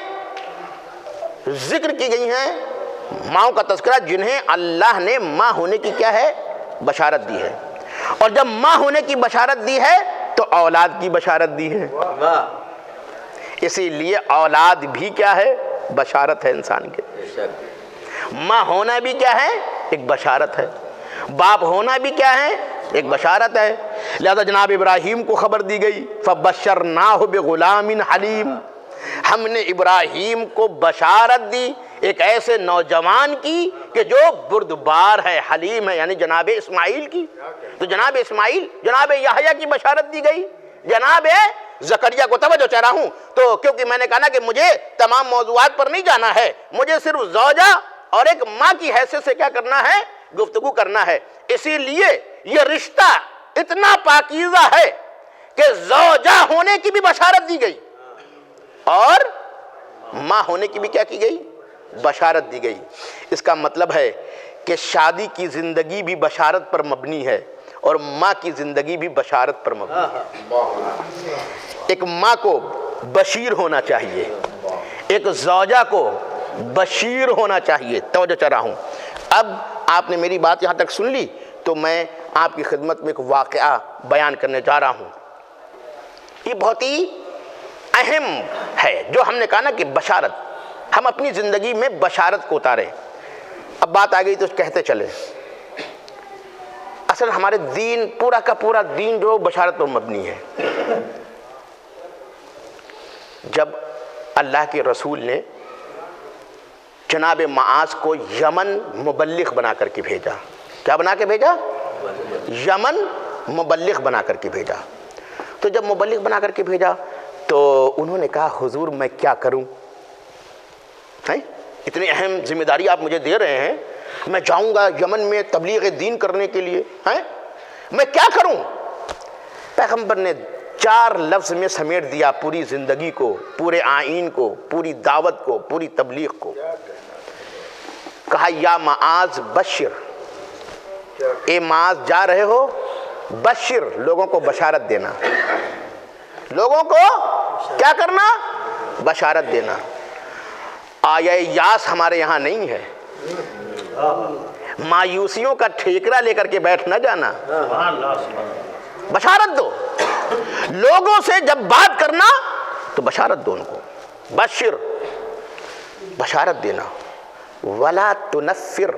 ذکر کی گئی ہیں ماؤں کا تذکرہ جنہیں اللہ نے ماں ہونے کی کیا ہے بشارت دی ہے. اور جب ماں ہونے کی بشارت دی ہے تو اولاد کی بشارت دی ہے. اسی لیے اولاد بھی کیا ہے بشارت ہے انسان کے. ماں ہونا بھی کیا ہے ایک بشارت ہے, باپ ہونا بھی کیا ہے ایک بشارت ہے. لہذا جناب ابراہیم کو خبر دی گئی فَبَشَّرْنَاهُ بِغُلَامٍ حَلِيمٍ, ہم نے ابراہیم کو بشارت دی ایک ایسے نوجوان کی کہ جو بردبار ہے, حلیم ہے, یعنی جناب اسماعیل کی. تو جناب اسماعیل, جناب یحییٰ کی بشارت دی گئی, جناب زکریا کو. توجہ چاہ رہا ہوں تو کیونکہ میں نے کہا نا کہ مجھے تمام موضوعات پر نہیں جانا ہے, مجھے صرف زوجہ اور ایک ماں کی حیثیت سے کیا کرنا ہے گفتگو کرنا ہے. اسی لیے یہ رشتہ اتنا پاکیزہ ہے کہ زوجہ ہونے کی بھی بشارت دی گئی اور ماں ہونے کی بھی کیا کی گئی بشارت دی گئی. اس کا مطلب ہے کہ شادی کی زندگی بھی بشارت پر مبنی ہے اور ماں کی زندگی بھی بشارت پر مبنی ہے. ایک ماں کو بشیر ہونا چاہیے, ایک زوجہ کو بشیر ہونا چاہیے. توجہ چاہ رہا ہوں. اب آپ نے میری بات یہاں تک سن لی تو میں آپ کی خدمت میں ایک واقعہ بیان کرنے جا رہا ہوں. یہ بہت ہی اہم ہے جو ہم نے کہا نا کہ بشارت, ہم اپنی زندگی میں بشارت کو اتاریں. اب بات آ گئی تو کہتے چلے, اصل ہمارے دین پورا کا پورا دین جو بشارت پر مبنی ہے. جب اللہ کے رسول نے جناب معاذ کو یمن مبلغ بنا کر کے بھیجا, کیا بنا کے بھیجا یمن مبلغ بنا کر کے بھیجا. تو جب مبلغ بنا کر کے بھیجا تو انہوں نے کہا حضور میں کیا کروں, اتنی اہم ذمہ داری آپ مجھے دے رہے ہیں, میں جاؤں گا یمن میں تبلیغ دین کرنے کے لیے, میں کیا کروں. پیغمبر نے 4 لفظ میں سمیٹ دیا پوری زندگی کو, پورے آئین کو, پوری دعوت کو, پوری تبلیغ کو. کہا یا معاذ بشر, اے معاذ جا رہے ہو بشر, لوگوں کو بشارت دینا, لوگوں کو کیا کرنا بشارت دینا. آیا یاس ہمارے یہاں نہیں ہے, مایوسیوں کا ٹھیکرا لے کر کے بیٹھ نہ جانا, بشارت دو. لوگوں سے جب بات کرنا تو بشارت دو ان کو, بشر بشارت دینا. ولا تنفر,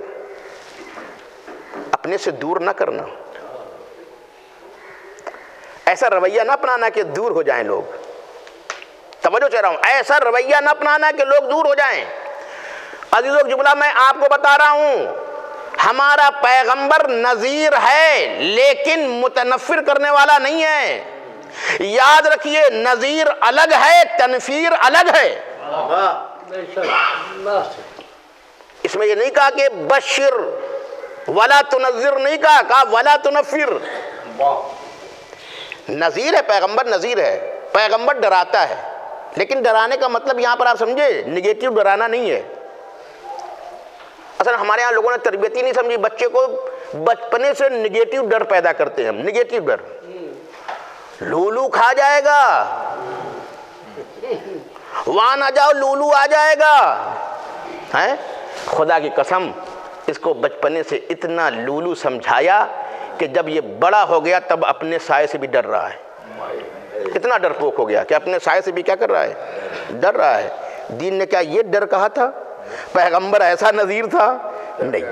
اپنے سے دور نہ کرنا, ایسا رویہ نہ اپنانا کہ دور ہو جائیں لوگ. توجہ چاہ رہا ہوں, ایسا رویہ نہ اپنانا کہ لوگ دور ہو جائیں. عزیزوں جملہ میں آپ کو بتا رہا ہوں, ہمارا پیغمبر نذیر ہے لیکن متنفر کرنے والا نہیں ہے. یاد رکھیے نذیر الگ ہے, تنفیر الگ ہے. اس میں یہ نہیں کہا کہ بشر, ولا تنذر نہیں کہا ولا تنفر. نذیر ہے پیغمبر, نذیر ہے پیغمبر, ڈراتا ہے. لیکن ڈرانے کا مطلب یہاں پر آپ سمجھے نگیٹو ڈرانا نہیں ہے. اصل ہمارے یہاں لوگوں نے تربیت ہی نہیں سمجھی, بچے کو بچپنے سے نگیٹو ڈر پیدا کرتے ہیں ہم, نگیٹو ڈر. لولو کھا جائے گا, وہاں نہ جاؤ لولو آ جائے گا. خدا کی قسم اس کو بچپنے سے اتنا لولو سمجھایا کہ جب یہ بڑا ہو گیا تب اپنے سائے سے بھی ڈر رہا ہے. اتنا ڈرپوک ہو گیا کہ اپنے سائے سے بھی کیا کر رہا ہے ڈر رہا ہے. دین نے کیا یہ ڈر کہا تھا, پیغمبر ایسا نذیر تھا نہیں.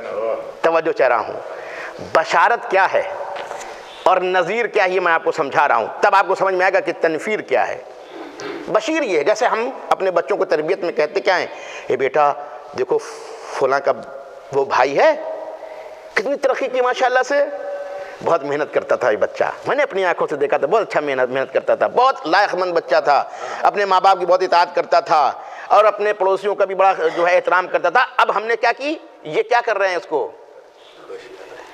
توجہ چاہ رہا ہوں, بشارت کیا ہے اور نذیر کیا ہے یہ میں آپ کو سمجھا رہا ہوں, تب آپ کو سمجھ میں آئے گا کہ تنفیر کیا ہے. بشیر یہ ہے جیسے ہم اپنے بچوں کو تربیت میں کہتے کیا ہیں, اے بیٹا دیکھو فلاں کا وہ بھائی ہے, کتنی ترقی کی ماشاءاللہ سے, بہت محنت کرتا تھا یہ بچہ, میں نے اپنی آنکھوں سے دیکھا تھا, بہت اچھا محنت کرتا تھا, بہت لائق مند بچہ تھا, اپنے ماں باپ کی بہت اطاعت کرتا تھا اور اپنے پڑوسیوں کا بھی بڑا جو ہے احترام کرتا تھا. اب ہم نے کیا کی, یہ کیا کر رہے ہیں اس کو,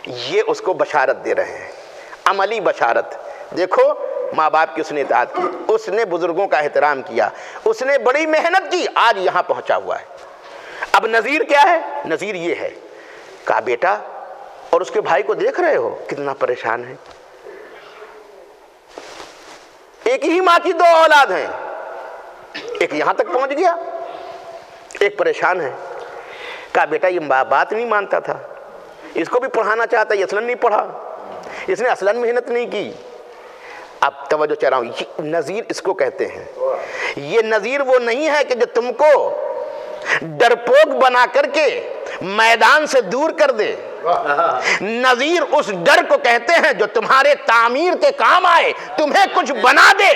یہ اس کو بشارت دے رہے ہیں, عملی بشارت. دیکھو ماں باپ کی اس نے اطاعت کی, اس نے بزرگوں کا احترام کیا, اس نے بڑی محنت کی, آج یہاں پہنچا ہوا ہے. اب نذیر کیا ہے؟ نذیر یہ ہے, کہا بیٹا, اور اس کے بھائی کو دیکھ رہے ہو کتنا پریشان ہے, ایک ہی ماں کی 2 اولاد ہیں, ایک یہاں تک پہنچ گیا, ایک پریشان ہے. کہا بیٹا یہ بات نہیں مانتا تھا, اس کو بھی پڑھانا چاہتا, یہ اصلاً نہیں پڑھا, اس نے اصلاً محنت نہیں کی. اب توجہ چاہ رہا ہوں, یہ نذیر اس کو کہتے ہیں. یہ نذیر وہ نہیں ہے کہ جو تم کو ڈرپوک بنا کر کے میدان سے دور کر دے. نذیر اس ڈر کو کہتے ہیں جو تمہارے تعمیر کے کام آئے, تمہیں کچھ بنا دے.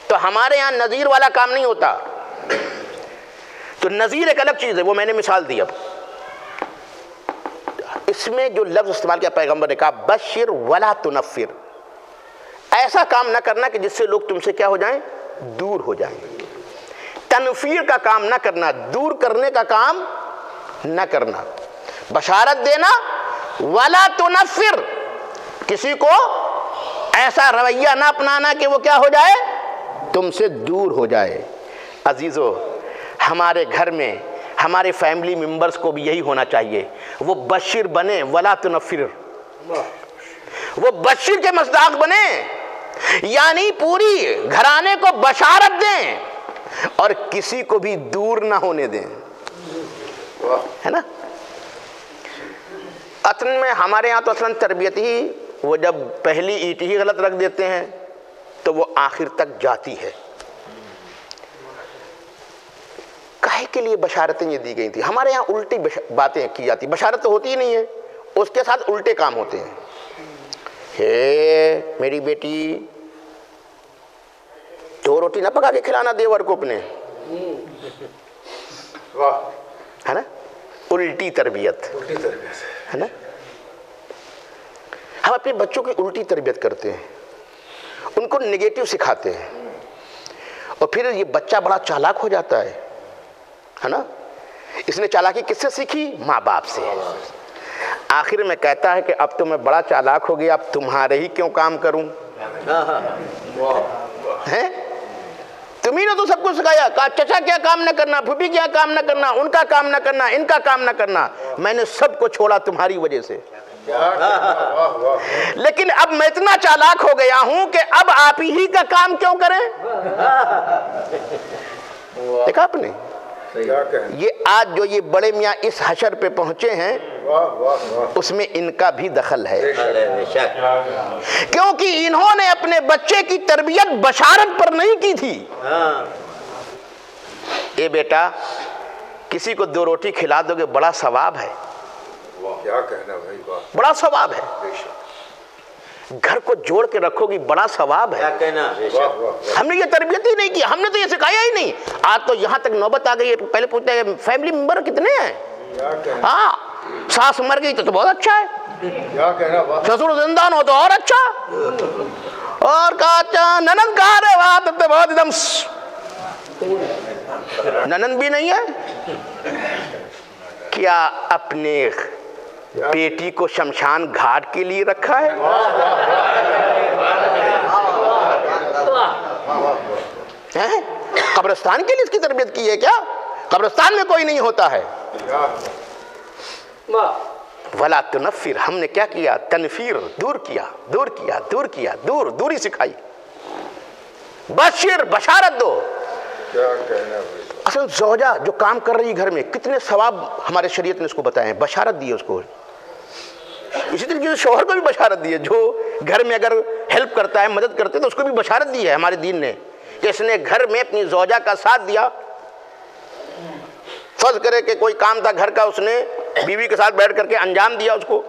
تو ہمارے یہاں نذیر والا کام نہیں ہوتا. تو نذیر ایک الگ چیز ہے, وہ میں نے مثال دی. اب اس میں جو لفظ استعمال کیا پیغمبر نے کہا بشر ولا تنفر, ایسا کام نہ کرنا کہ جس سے لوگ تم سے کیا ہو جائیں, دور ہو جائیں. تنفیر کا کام نہ کرنا, دور کرنے کا کام نہ کرنا. بشارت دینا, ولا تنفر, کسی کو ایسا رویہ نہ اپنانا کہ وہ کیا ہو جائے, تم سے دور ہو جائے. عزیزو, ہمارے گھر میں ہمارے فیملی ممبرز کو بھی یہی ہونا چاہیے, وہ بشیر بنے ولا تنفر, وہ بشیر کے مصداق بنے, یعنی پوری گھرانے کو بشارت دیں اور کسی کو بھی دور نہ ہونے دیں, ہے نا. اصل میں ہمارے ہاں تو اصلاً تربیت ہی, وہ جب پہلی اینٹ ہی غلط رکھ دیتے ہیں تو وہ آخر تک جاتی ہے. کاہے کے لیے بشارتیں یہ دی گئی تھی؟ ہمارے یہاں الٹی باتیں کی جاتی, بشارت تو ہوتی ہی نہیں ہے, اس کے ساتھ الٹے کام ہوتے ہیں. ہے میری بیٹی 2 روٹی نہ پکا کے کھلانا دیور کو اپنے, ہے نا, الٹی تربیت, ہے نا. ہم اپنے بچوں کی الٹی تربیت کرتے ہیں, ان کو نگیٹو سکھاتے ہیں, اور پھر یہ بچہ بڑا چالاک ہو جاتا ہے نا. اس نے چالاکی کس سے سیکھی؟ ماں باپ سے. آخر میں کہتا ہے کہ اب تو میں بڑا چالاک ہو گیا, اب تمہارے ہی کیوں کام کروں, ہیں تمہیں نے تو سب کچھ سکھایا, کہا چچا کیا کام نہ کرنا, پھوپھی کیا کام نہ کرنا, ان کا کام نہ کرنا, ان کا کام نہ کرنا, میں نے سب کو چھوڑا تمہاری وجہ سے. لیکن اب میں اتنا چالاک ہو گیا ہوں کہ اب آپ ہی کا کام کیوں کریں. دیکھا آپ نے, یہ آج جو یہ بڑے میاں اس حشر پہ پہنچے ہیں, اس میں ان کا بھی دخل ہے, کیونکہ انہوں نے اپنے بچے کی تربیت بشارت پر نہیں کی تھی. اے بیٹا, کسی کو 2 روٹی کھلا دو گے بڑا ثواب ہے, بڑا ثواب ہے. گھر کو جوڑ کے رکھو گی بڑا ثواب ہے. ہم نے یہ تربیت ہی نہیں کی, ہم نے تو یہ سکھایا ہی نہیں. آج تو یہاں تک نوبت آ گئی ہے, پہلے پوچھتے ہیں فیملی ممبر کتنے ہیں, ہاں ساس مر گئی تو بہت اچھا ہے, سسر زندان ہو تو اور اچھا, اور کہا اچھا ننند کہا رہے وہاں تک تو بہت ایک دم ننند بھی نہیں ہے. کیا اپنے بیٹی کو شمشان گھاٹ کے لیے رکھا ہے؟ قبرستان کے لیے اس کی تربیت کی ہے کیا؟ قبرستان میں کوئی نہیں ہوتا ہے. ولا تنفر, ہم نے کیا کیا؟ تنفیر, دور کیا, دور کیا, دور کیا, دوری سکھائی. بشیر, بشارت دو. اصل زوجہ جو کام کر رہی گھر میں, کتنے ثواب ہمارے شریعت نے اس کو بتائے ہیں, بشارت دی ہے اس کو. اسی طریقے سے شوہر کو بھی بشارت دی ہے, جو گھر میں اگر ہیلپ کرتا ہے, مدد کرتے تو اس کو بھی بشارت دی ہے ہمارے دین نے, کہ اس نے گھر میں اپنی زوجہ کا ساتھ دیا. فرض کرے کہ کوئی کام تھا گھر کا, اس نے بیوی کے ساتھ بیٹھ کر کے انجام دیا اس کو.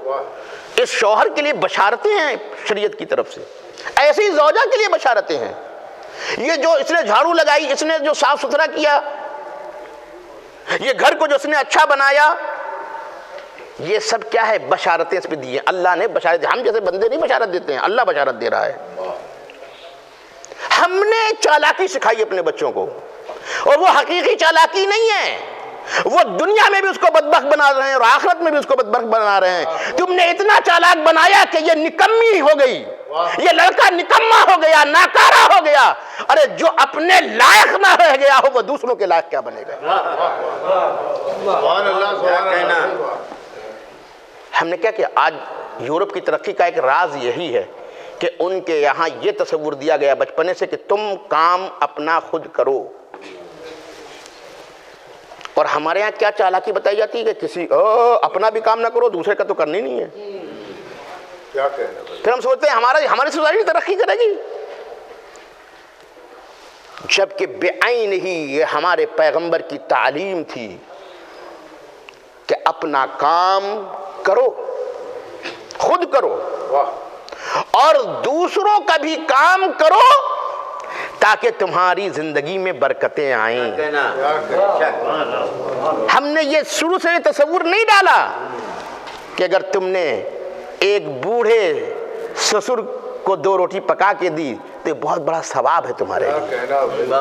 اس شوہر کے لیے بشارتیں ہیں شریعت کی طرف سے, ایسے ہی زوجہ کے لیے بشارتیں ہیں. یہ جو اس نے جھاڑو لگائی, اس نے جو صاف ستھرا کیا, یہ گھر کو جو اس نے اچھا بنایا, یہ سب کیا ہے؟ بشارتیں اس پہ دی ہیں. اللہ نے بشارت, ہم جیسے بندے نہیں بشارت دیتے ہیں, اللہ بشارت دے رہا ہے. ہم نے چالاکی سکھائی اپنے بچوں کو, اور وہ حقیقی چالاکی نہیں ہے, وہ دنیا میں بھی اس کو بدبخت بنا رہے ہیں اور آخرت میں بھی اس کو بدبخت بنا رہے ہیں. تم نے اتنا چالاک بنایا کہ یہ نکمی ہو گئی, یہ لڑکا نکما ہو گیا, ناکارہ ہو گیا. ارے جو اپنے لائق نہ رہ گیا ہو وہ دوسروں کے لائق کیا بنے گا؟ ہم نے کیا کیا؟ آج یورپ کی ترقی کا ایک راز یہی ہے کہ ان کے یہاں یہ تصور دیا گیا بچپنے سے کہ تم کام اپنا خود کرو. اور ہمارے یہاں کیا چالاکی بتائی جاتی ہے کہ کسی اپنا بھی کام نہ کرو, دوسرے کا تو کرنی نہیں ہے. پھر ہم سوچتے ہیں ہماری سوسائٹی ترقی کرے گی, جبکہ بعین ہی یہ ہمارے پیغمبر کی تعلیم تھی کہ اپنا کام کرو, خود کرو, اور دوسروں کا بھی کام کرو تاکہ تمہاری زندگی میں برکتیں آئیں. ہم نے یہ شروع سے تصور نہیں ڈالا کہ اگر تم نے ایک بوڑھے سسر کو 2 روٹی پکا کے دی تو بہت بڑا ثواب ہے تمہارے لیے.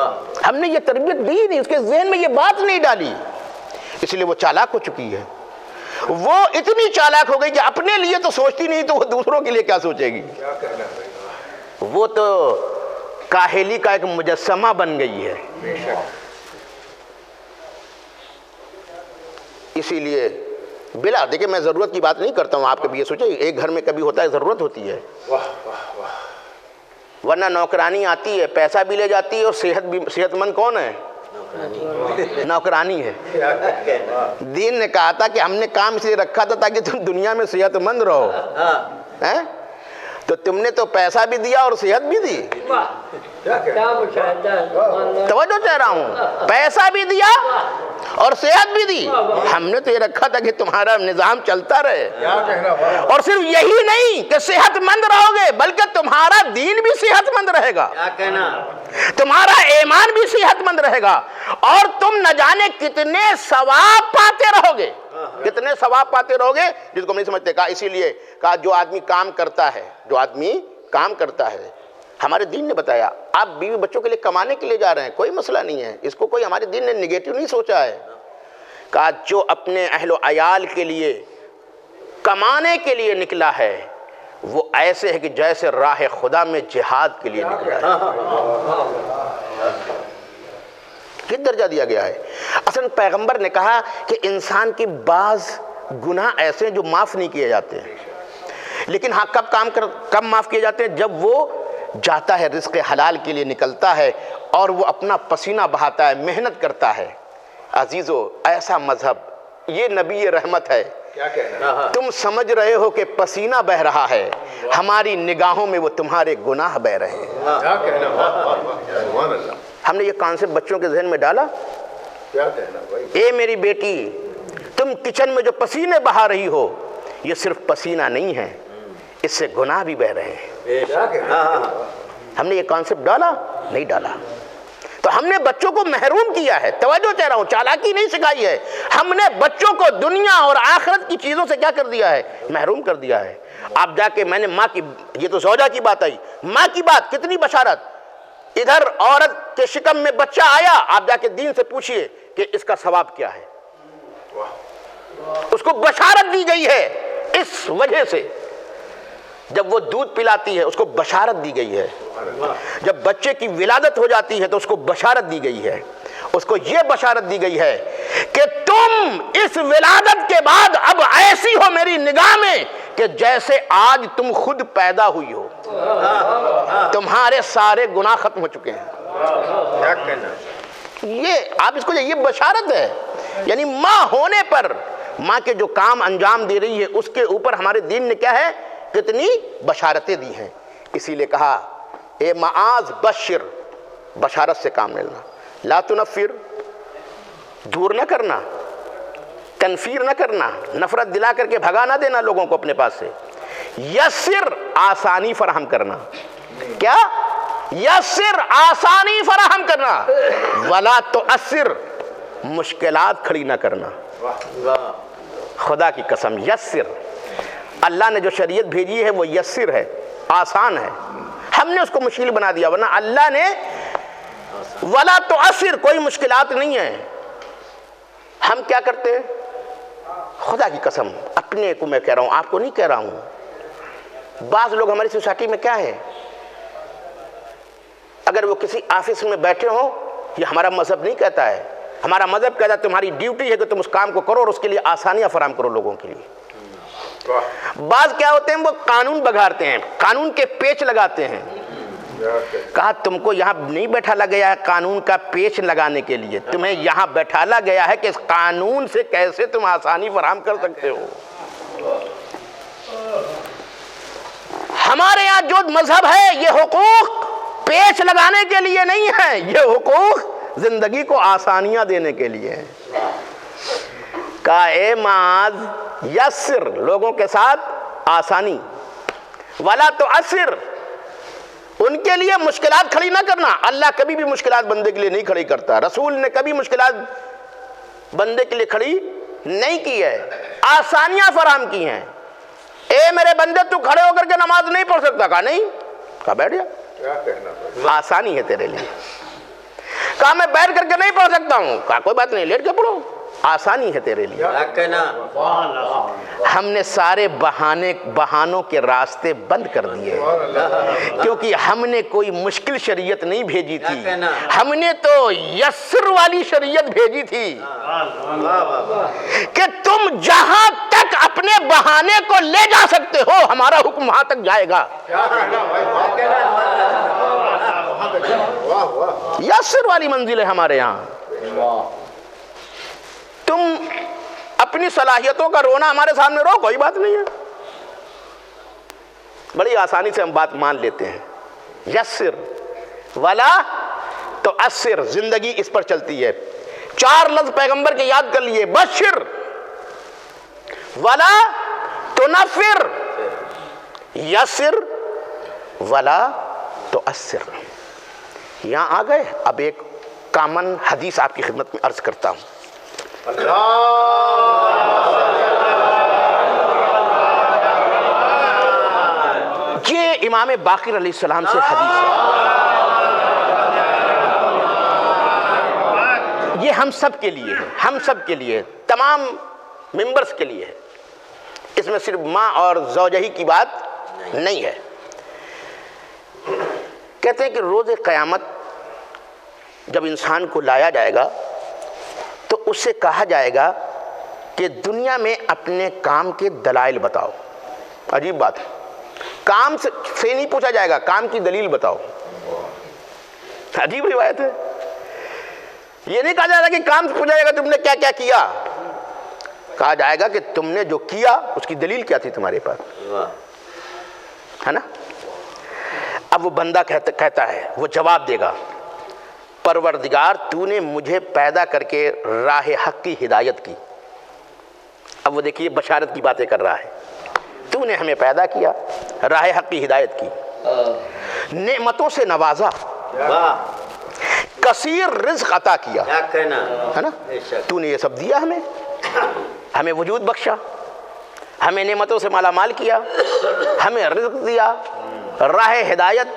ہم نے یہ تربیت دی نہیں, اس کے ذہن میں یہ بات نہیں ڈالی, اس لیے وہ چالاک ہو چکی ہے. وہ اتنی چالاک ہو گئی کہ اپنے لیے تو سوچتی نہیں تو وہ دوسروں کے لیے کیا سوچے گی. وہ تو کاہلی کا ایک مجسمہ بن گئی ہے. اسی لیے بلا دیکھیں میں ضرورت کی بات نہیں کرتا ہوں, آپ کبھی یہ سوچیں ایک گھر میں کبھی ہوتا ہے ضرورت ہوتی ہے, ورنہ نوکرانی آتی ہے, پیسہ بھی لے جاتی ہے, اور صحت مند کون ہے؟ نوکرانی ہے. دین نے کہا تھا کہ ہم نے کام اس لیے رکھا تھا تاکہ تم دنیا میں صحت مند رہو, تو تم نے تو پیسہ بھی دیا اور صحت بھی دی. توجہ چاہ رہا ہوں, پیسہ بھی دیا اور صحت بھی دی. ہم نے تو یہ رکھا تھا کہ تمہارا نظام چلتا رہے, اور صرف یہی نہیں کہ صحت مند رہو گے بلکہ تمہارا دین بھی صحت مند رہے گا, تمہارا ایمان بھی صحت مند رہے گا, اور تم نہ جانے کتنے ثواب پاتے رہو گے, کتنے ثواب پاتے رہو گے جس کو ہم نہیں سمجھتے. کہا اسی لیے کہا جو آدمی کام کرتا ہے, جو آدمی کام کرتا ہے, ہمارے دین نے بتایا آپ بیوی بچوں کے لیے کمانے کے لیے جا رہے ہیں, کوئی مسئلہ نہیں ہے, اس کو کوئی ہمارے دین نے نگیٹو نہیں سوچا ہے. کہا جو اپنے اہل و عیال کے لیے کمانے کے لیے نکلا ہے وہ ایسے ہے کہ جیسے راہ خدا میں جہاد کے لیے نکلا ہے. کس درجہ دیا گیا ہے. اصلا پیغمبر نے کہا کہ انسان کے بعض گناہ ایسے ہیں جو معاف نہیں کیے جاتے ہیں, لیکن ہاں کب معاف کیے جاتے ہیں؟ جب وہ جاتا ہے رزق حلال کے لیے نکلتا ہے اور وہ اپنا پسینہ بہاتا ہے, محنت کرتا ہے. عزیزو ایسا مذہب یہ نبی رحمت ہے. تم سمجھ رہے ہو کہ پسینہ بہ رہا ہے, ہماری نگاہوں میں وہ تمہارے گناہ بہ رہے ہیں. ہم نے یہ کانسیپٹ بچوں کے ذہن میں ڈالا. اے میری بیٹی, تم کچن میں جو پسینے بہا رہی ہو یہ صرف پسینہ نہیں ہے, اس سے گناہ بھی بہ رہے ہیں. ہم نے یہ کانسیپٹ ڈالا نہیں ڈالا. تو ہم نے بچوں کو محروم کیا ہے. توجہ چاہ رہا ہوں, چالاکی نہیں سکھائی ہے, ہم نے بچوں کو دنیا اور آخرت کی چیزوں سے کیا کر دیا ہے؟ محروم کر دیا ہے. آپ جا کے میں نے ماں کی, یہ تو زوجہ کی بات آئی, ماں کی بات, کتنی بشارت. ادھر عورت کے شکم میں بچہ آیا, آپ جا کے دین سے پوچھئے کہ اس کا ثواب کیا ہے. اس کو بشارت دی گئی ہے اس وجہ سے. جب وہ دودھ پلاتی ہے اس کو بشارت دی گئی ہے. جب بچے کی ولادت ہو جاتی ہے تو اس کو بشارت دی گئی ہے. اس کو یہ بشارت دی گئی ہے کہ تم اس ولادت کے بعد اب ایسی ہو میری نگاہ میں کہ جیسے آج تم خود پیدا ہوئی ہو, تمہارے سارے گناہ ختم ہو چکے ہیں. یہ آپ اس کو یہ بشارت ہے. یعنی ماں ہونے پر, ماں کے جو کام انجام دے رہی ہے اس کے اوپر ہمارے دین نے کیا ہے, کتنی بشارتیں دی ہیں. اسی لیے کہا اے معاذ بشر, بشارت سے کام لینا. لا تنفر, دور نہ کرنا, تنفیر نہ کرنا, نفرت دلا کر کے بھگا نہ دینا لوگوں کو اپنے پاس سے. یسر, آسانی فراہم کرنا. کیا؟ یسر, آسانی فراہم کرنا. ولا تؤثر, مشکلات کھڑی نہ کرنا. خدا کی قسم, یسر, اللہ نے جو شریعت بھیجی ہے وہ یسر ہے, آسان ہے. ہم نے اس کو مشکل بنا دیا, ورنہ اللہ نے ولا تؤثر, کوئی مشکلات نہیں ہے. ہم کیا کرتے ہیں؟ خدا کی قسم اپنے کو میں کہہ رہا ہوں، آپ کو نہیں کہہ رہا ہوں، بعض لوگ ہماری سوسائٹی میں کیا ہے، اگر وہ کسی آفس میں بیٹھے ہوں، یہ ہمارا مذہب نہیں کہتا ہے، ہمارا مذہب کہتا ہے تمہاری ڈیوٹی ہے کہ تم اس کام کو کرو اور اس کے لیے آسانیاں فراہم کرو لوگوں کے لیے۔ بعض کیا ہوتے ہیں، وہ قانون بگاڑتے ہیں، قانون کے پیچ لگاتے ہیں۔ کہا تم کو یہاں نہیں بیٹھالا گیا ہے قانون کا پیچ لگانے کے لیے، تمہیں یہاں بیٹھالا گیا ہے کہ اس قانون سے کیسے تم آسانی فراہم کر سکتے ہو۔ ہمارے یہاں جو مذہب ہے یہ حقوق پیچ لگانے کے لیے نہیں ہے، یہ حقوق زندگی کو آسانیاں دینے کے لیے ہے۔ کہا اے معاذ یسر، لوگوں کے ساتھ آسانی، ولا تؤثر، ان کے لیے مشکلات کھڑی نہ کرنا۔ اللہ کبھی بھی مشکلات بندے کے لیے نہیں کھڑی کرتا، رسول نے کبھی مشکلات بندے کے لیے کھڑی نہیں کی ہے، آسانیاں فراہم کی ہیں۔ اے میرے بندے تو کھڑے ہو کر کے نماز نہیں پڑھ سکتا، کہا نہیں، کہا بیٹھ جا، آسانی ہے تیرے لیے۔ کہا میں بیٹھ کر کے نہیں پڑھ سکتا ہوں، کہا کوئی بات نہیں، لیٹ کے پڑھو، آسانی ہے تیرے لیے۔ ہم نے سارے بہانوں کے راستے بند کر دیے، کیونکہ ہم نے کوئی مشکل شریعت نہیں بھیجی تھی، ہم نے تو یسر والی شریعت بھیجی تھی کہ تم جہاں تک اپنے بہانے کو لے جا سکتے ہو ہمارا حکم وہاں تک جائے گا۔ یسر والی منزل ہے ہمارے یہاں۔ تم اپنی صلاحیتوں کا رونا ہمارے سامنے رو، کوئی بات نہیں ہے، بڑی آسانی سے ہم بات مان لیتے ہیں۔ یسر ولا تؤثر، زندگی اس پر چلتی ہے۔ 4 لفظ پیغمبر کے یاد کر لیے، بشر ولا تنفر، یسر ولا تؤثر۔ یہاں آ گئے، اب ایک کامن حدیث آپ کی خدمت میں عرض کرتا ہوں۔ یہ امام باقر علیہ السلام سے حدیث ہے، یہ ہم سب کے لیے ہے، ہم سب کے لیے، تمام ممبرز کے لیے ہے، اس میں صرف ماں اور زوجہی کی بات نہیں ہے۔ کہتے ہیں کہ روز قیامت جب انسان کو لایا جائے گا تو اس سے کہا جائے گا کہ دنیا میں اپنے کام کے دلائل بتاؤ۔ عجیب بات ہے، کام سے نہیں پوچھا جائے گا، کام کی دلیل بتاؤ۔ عجیب روایت ہے، یہ نہیں کہا جائے گا کہ کام سے پوچھا جائے گا تم نے کیا کیا کیا، کہا جائے گا کہ تم نے جو کیا اس کی دلیل کیا تھی تمہارے پاس، ہے نا۔ اب وہ بندہ کہتا ہے، وہ جواب دے گا، پروردگار تو نے مجھے پیدا کر کے راہ حق کی ہدایت کی۔ اب وہ دیکھیے بشارت کی باتیں کر رہا ہے، تو نے ہمیں پیدا کیا، راہ حق کی ہدایت کی، نعمتوں سے نوازا، کثیر رزق عطا کیا، ہے نا، تو نے یہ سب دیا ہمیں وجود بخشا، ہمیں نعمتوں سے مالا مال کیا، ہمیں رزق دیا، راہ ہدایت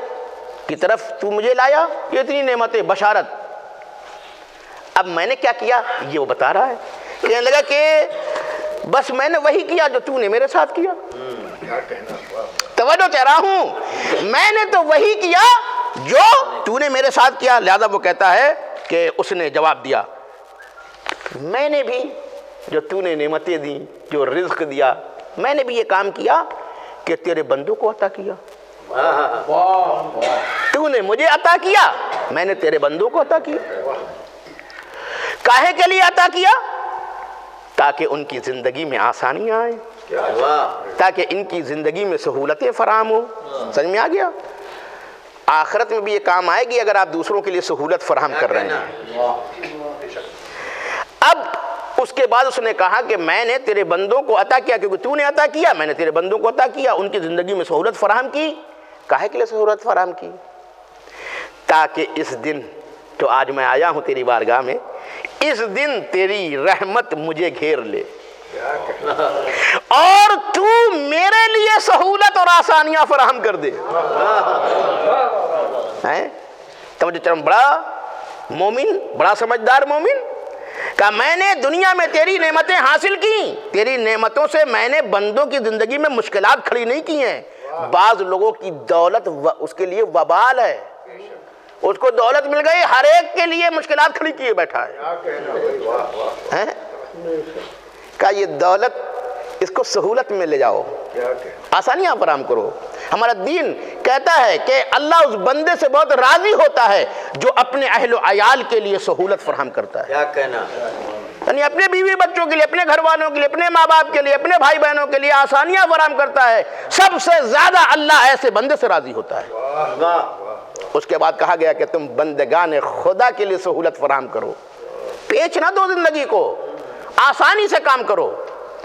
کی طرف تو مجھے لایا، یہ اتنی نعمتیں، بشارت۔ اب میں نے کیا کیا یہ وہ بتا رہا ہے، کہنے لگا کہ بس میں نے وہی کیا جو تو نے میرے ساتھ کیا۔ توجہ چاہ رہا ہوں، میں نے تو وہی کیا جو تو نے میرے ساتھ کیا۔ لہذا وہ کہتا ہے کہ اس نے جواب دیا، میں نے بھی جو تو نے نعمتیں دیں، جو رزق دیا، میں نے بھی یہ کام کیا کہ تیرے بندوں کو عطا کیا۔ تو نے مجھے عطا کیا، میں نے تیرے بندوں کو عطا کیا۔ کاہے کے لیے عطا کیا؟ تاکہ ان کی زندگی میں آسانیاں آئیں، تاکہ ان کی زندگی میں سہولتیں فراہم ہوں۔ سمجھ میں آ گیا؟ آخرت میں بھی یہ کام آئے گی اگر آپ دوسروں کے لیے سہولت فراہم کر رہے ہیں۔ اب اس کے بعد اس نے کہا کہ میں نے تیرے بندوں کو عطا کیا، کیونکہ تو نے عطا کیا، میں نے تیرے بندوں کو عطا کیا، ان کی زندگی میں سہولت فراہم کی۔ کاہے کے لیے سہولت فراہم کی؟ تاکہ اس دن جو آج میں آیا ہوں تیری بارگاہ میں، اس دن تیری رحمت مجھے گھیر لے اور تو میرے لیے سہولت اور آسانیاں فراہم کر دے۔ توجہ چرم، بڑا مومن، بڑا سمجھدار مومن کہا میں نے دنیا میں تیری نعمتیں حاصل کی، تیری نعمتوں سے میں نے بندوں کی زندگی میں مشکلات کھڑی نہیں کی ہیں۔ بعض لوگوں کی دولت اس کے لیے وبال ہے، اس کو دولت مل گئی، ہر ایک کے لیے مشکلات کھڑی کیے بیٹھا ہے۔ کہا یہ دولت اس کو سہولت میں لے جاؤ، آسانیاں فراہم کرو۔ ہمارا دین کہتا ہے کہ اللہ اس بندے سے بہت راضی ہوتا ہے جو اپنے اہل و عیال کے لیے سہولت فراہم کرتا ہے، کیا کہنا، یعنی اپنے بیوی بچوں کے لیے، اپنے گھر والوں کے لیے، اپنے ماں باپ کے لیے، اپنے بھائی بہنوں کے لیے آسانیاں فراہم کرتا ہے۔ سب سے زیادہ اللہ ایسے بندے سے راضی ہوتا ہے۔ اس کے بعد کہا گیا کہ تم بندگان خدا کے لیے سہولت فراہم کرو، پیچ نہ دو زندگی کو، آسانی سے کام کرو۔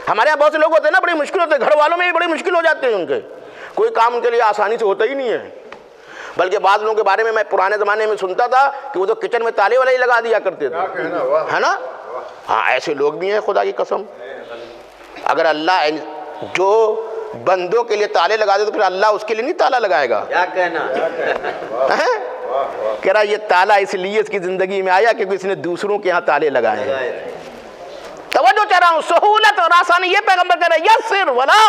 ہمارے یہاں بہت سے لوگ ہوتے ہیں نا، بڑی مشکل ہوتے ہیں، گھر والوں میں بھی بڑی مشکل ہو جاتے ہیں، ان کے کوئی کام ان کے لیے آسانی سے ہوتا ہی نہیں ہے۔ بلکہ بعض لوگوں کے بارے میں پرانے زمانے میں سنتا تھا کہ وہ تو کچن میں تالے والے ہی لگا دیا کرتے تھے، ہے نا؟ ہاں ایسے لوگ بھی ہیں، خدا کی قسم۔ اگر اللہ جو بندوں کے لیے تالے لگا دے تو پھر اللہ اس کے لیے نہیں تالا لگائے گا؟ کیا کہنا، کہہ رہا یہ تالا اس لیے اس کی زندگی میں آیا کیونکہ اس نے دوسروں کے یہاں تالے لگائے ہیں۔ توجہ چاہ رہا ہوں، سہولت اور آسانی، یہ پیغمبر کہہ رہا ہے یسر ولا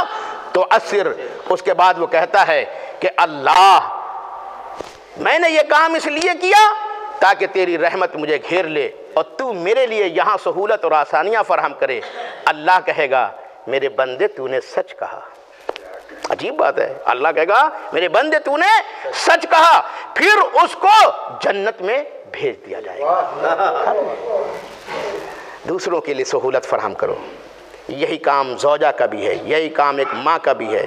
تؤثر۔ اس کے بعد وہ کہتا ہے کہ اللہ میں نے یہ کام اس لیے کیا تاکہ تیری رحمت مجھے گھیر لے اور تو میرے لیے یہاں سہولت اور آسانیاں فراہم کرے۔ اللہ کہے گا میرے بندے تو نے سچ کہا۔ عجیب بات ہے، اللہ کہے گا میرے بندے تو نے سچ کہا، پھر اس کو جنت میں بھیج دیا جائے گا۔ دوسروں کے لیے سہولت فراہم کرو، یہی کام زوجہ کا بھی ہے، یہی کام ایک ماں کا بھی ہے،